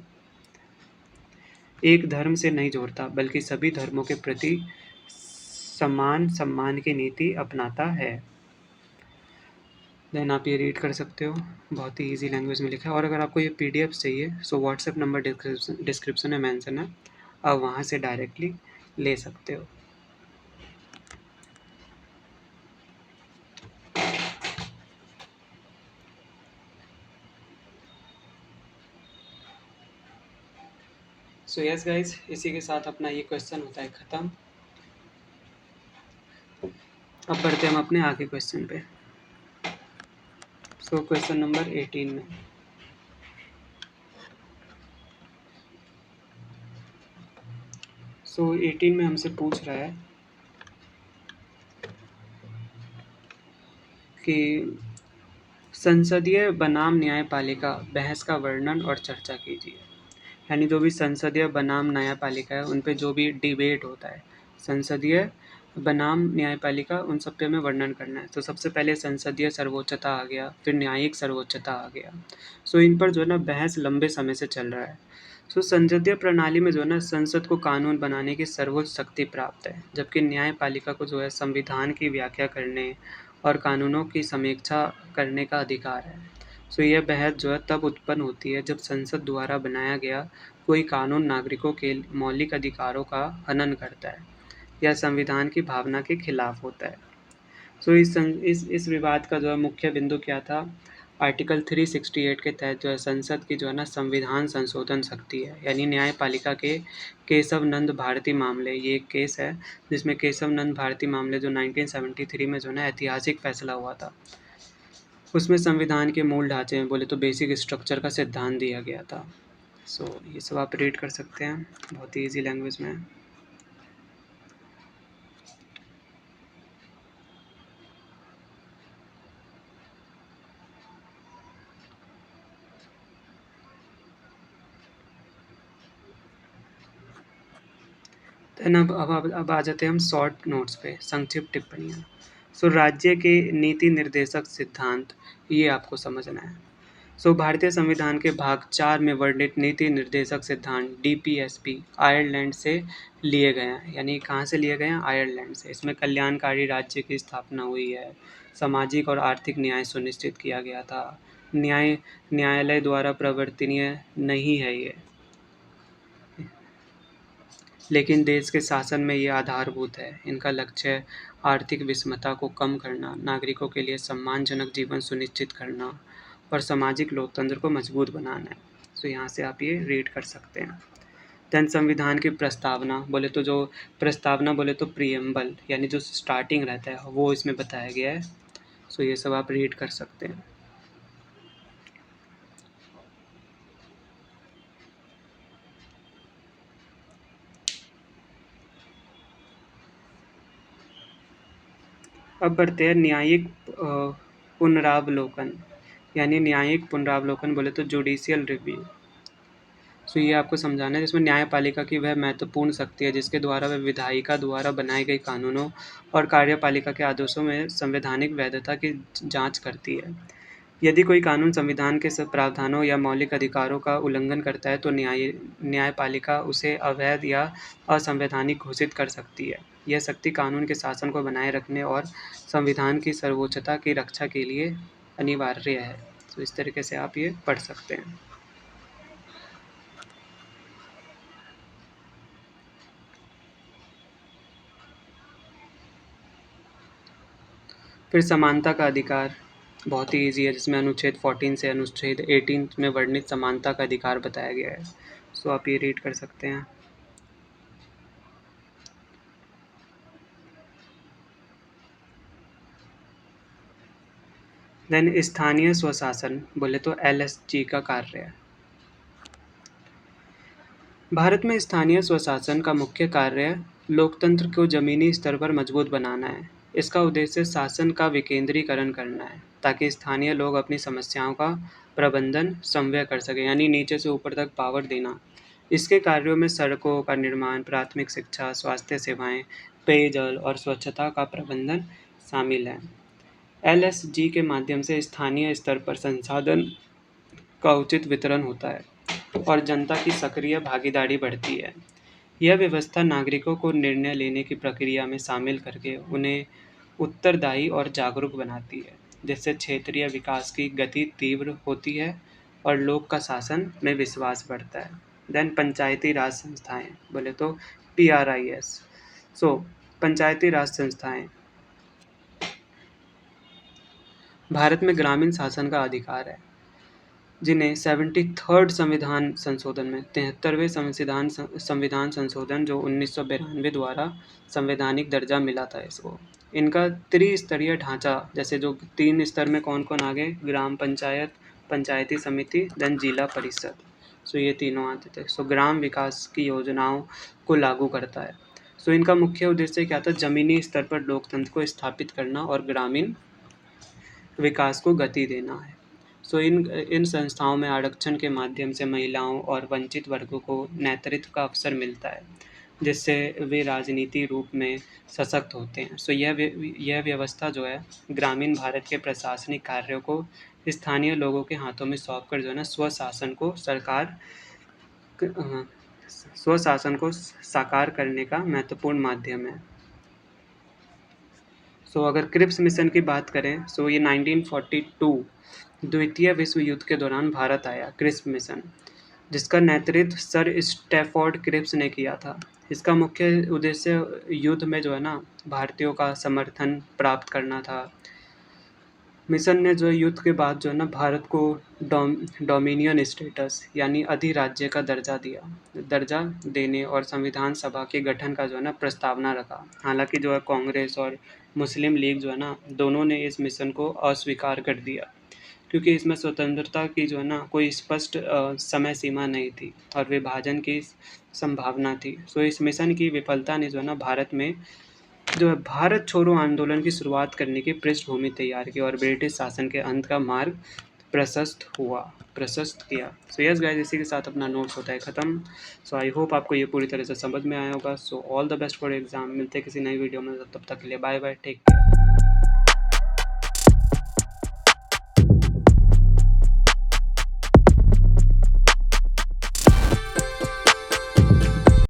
एक धर्म से नहीं जोड़ता, बल्कि सभी धर्मों के प्रति समान सम्मान की नीति अपनाता है। देन आप ये रीड कर सकते हो, बहुत ही इजी लैंग्वेज में लिखा है। और अगर आपको ये पीडीएफ चाहिए, सो व्हाट्सएप नंबर डिस्क्रिप्शन में मेंशन है, आप वहाँ से डायरेक्टली ले सकते हो। सो यस गाइज, इसी के साथ अपना ये क्वेश्चन होता है ख़त्म। अब बढ़ते हम अपने आगे क्वेश्चन पे। सो क्वेश्चन नंबर 18 में सो 18 में हमसे पूछ रहा है कि संसदीय बनाम न्यायपालिका बहस का वर्णन और चर्चा कीजिए। यानी जो भी संसदीय बनाम न्यायपालिका है, उन पे जो भी डिबेट होता है, संसदीय बनाम न्यायपालिका, उन सब पे हमें वर्णन करना है। तो सबसे पहले संसदीय सर्वोच्चता आ गया, फिर न्यायिक सर्वोच्चता आ गया। सो इन पर जो है ना बहस लंबे समय से चल रहा है। सो संसदीय प्रणाली में जो है ना संसद को कानून बनाने की सर्वोच्च शक्ति प्राप्त है, जबकि न्यायपालिका को जो है संविधान की व्याख्या करने और कानूनों की समीक्षा करने का अधिकार है। सो यह बहस जो है तब उत्पन्न होती है जब संसद द्वारा बनाया गया कोई कानून नागरिकों के मौलिक अधिकारों का हनन करता है या संविधान की भावना के खिलाफ होता है। सो इस विवाद का जो है मुख्य बिंदु क्या था, आर्टिकल 368 के तहत जो है संसद की जो है ना संविधान संशोधन शक्ति है, यानी न्यायपालिका के केशव नंद भारती मामले, ये एक केस है जिसमें केशव नंद भारती मामले जो 1973 में जो है ना ऐतिहासिक फैसला हुआ था, उसमें संविधान के मूल ढांचे में बोले तो बेसिक स्ट्रक्चर का सिद्धांत दिया गया था। सो ये सब आप रीड कर सकते हैं, बहुत ही ईजी लैंग्वेज में है। देन अब आ जाते हैं हम शॉर्ट नोट्स पे, संक्षिप्त टिप्पणियाँ। सो राज्य के नीति निर्देशक सिद्धांत, ये आपको समझना है। सो भारतीय संविधान के भाग 4 में वर्णित नीति निर्देशक सिद्धांत डीपीएसपी आयरलैंड से लिए गए हैं। यानी कहाँ से लिए गए हैं, आयरलैंड से। इसमें कल्याणकारी राज्य की स्थापना हुई है, सामाजिक और आर्थिक न्याय सुनिश्चित किया गया था, न्यायालय द्वारा प्रवर्तनीय नहीं है ये, लेकिन देश के शासन में ये आधारभूत है। इनका लक्ष्य आर्थिक विषमता को कम करना, नागरिकों के लिए सम्मानजनक जीवन सुनिश्चित करना और सामाजिक लोकतंत्र को मजबूत बनाना है। तो यहाँ से आप ये रीड कर सकते हैं। देन संविधान की प्रस्तावना बोले तो प्रियम्बल, यानी जो स्टार्टिंग रहता है वो इसमें बताया गया है। सो ये सब आप रीड कर सकते हैं। अब बढ़ते हैं न्यायिक पुनरावलोकन, यानी न्यायिक पुनरावलोकन बोले तो जुडिशियल रिव्यू। सो ये आपको समझाना है, जिसमें न्यायपालिका की वह महत्वपूर्ण शक्ति है जिसके द्वारा वह विधायिका द्वारा बनाए गए कानूनों और कार्यपालिका के आदेशों में संवैधानिक वैधता की जांच करती है। यदि कोई कानून संविधान के सब प्रावधानों या मौलिक अधिकारों का उल्लंघन करता है तो न्यायपालिका उसे अवैध या असंवैधानिक घोषित कर सकती है। यह शक्ति कानून के शासन को बनाए रखने और संविधान की सर्वोच्चता की रक्षा के लिए अनिवार्य है। तो इस तरीके से आप ये पढ़ सकते हैं। फिर समानता का अधिकार बहुत ही ईजी है, जिसमें अनुच्छेद 14 से अनुच्छेद 18 में वर्णित समानता का अधिकार बताया गया है। सो आप ये रीड कर सकते हैं। देन स्थानीय स्वशासन बोले तो LSG का कार्य है। भारत में स्थानीय स्वशासन का मुख्य कार्य लोकतंत्र को जमीनी स्तर पर मजबूत बनाना है। इसका उद्देश्य शासन का विकेंद्रीकरण करना है ताकि स्थानीय लोग अपनी समस्याओं का प्रबंधन समन्वय कर सकें, यानी नीचे से ऊपर तक पावर देना। इसके कार्यों में सड़कों का निर्माण, प्राथमिक शिक्षा, स्वास्थ्य सेवाएं, पेयजल और स्वच्छता का प्रबंधन शामिल है। LSG के माध्यम से स्थानीय स्तर पर संसाधन का उचित वितरण होता है और जनता की सक्रिय भागीदारी बढ़ती है। यह व्यवस्था नागरिकों को निर्णय लेने की प्रक्रिया में शामिल करके उन्हें उत्तरदायी और जागरूक बनाती है, जिससे क्षेत्रीय विकास की गति तीव्र होती है और लोक का शासन में विश्वास बढ़ता है। देन पंचायती राज संस्थाएं बोले तो PRIS। पंचायती राज संस्थाएं भारत में ग्रामीण शासन का अधिकार है, जिन्हें 73rd संविधान संशोधन में 73वें संविधान संशोधन जो 1992 द्वारा संवैधानिक दर्जा मिला था इसको। इनका त्रिस्तरीय ढांचा, जैसे जो 3 स्तर में कौन कौन आ गए, ग्राम पंचायत, पंचायती समिति, देन जिला परिषद। ये तीनों आते थे। ग्राम विकास की योजनाओं को लागू करता है। इनका मुख्य उद्देश्य क्या था, जमीनी स्तर पर लोकतंत्र को स्थापित करना और ग्रामीण विकास को गति देना है। इन संस्थाओं में आरक्षण के माध्यम से महिलाओं और वंचित वर्गों को नेतृत्व का अवसर मिलता है, जिससे वे राजनीति रूप में सशक्त होते हैं। यह व्यवस्था जो है ग्रामीण भारत के प्रशासनिक कार्यों को स्थानीय लोगों के हाथों में सौंप कर जो है ना स्वशासन को साकार करने का महत्वपूर्ण माध्यम है। अगर क्रिप्स मिशन की बात करें, ये 1942 द्वितीय विश्व युद्ध के दौरान भारत आया क्रिप्स मिशन, जिसका नेतृत्व सर स्टैफोर्ड क्रिप्स ने किया था। इसका मुख्य उद्देश्य युद्ध में जो है ना भारतीयों का समर्थन प्राप्त करना था। मिशन ने जो युद्ध के बाद जो है ना भारत को डोमिनियन स्टेटस यानी अधिराज्य का दर्जा देने और संविधान सभा के गठन का जो है ना प्रस्तावना रखा। हालांकि जो है कांग्रेस और मुस्लिम लीग जो है ना दोनों ने इस मिशन को अस्वीकार कर दिया, क्योंकि इसमें स्वतंत्रता की जो है ना कोई स्पष्ट समय सीमा नहीं थी और विभाजन की संभावना थी। इस मिशन की विफलता ने जो है ना भारत में जो है भारत छोड़ो आंदोलन की शुरुआत करने की पृष्ठभूमि तैयार की और ब्रिटिश शासन के अंत का मार्ग प्रशस्त किया। यस गाइस, इसी के साथ अपना नोट्स होता है ख़त्म। आई होप आपको ये पूरी तरह से समझ में आया होगा। All the best for exam. मिलते हैं किसी नई वीडियो में, तब तक के लिए बाय बाय, टेक केयर।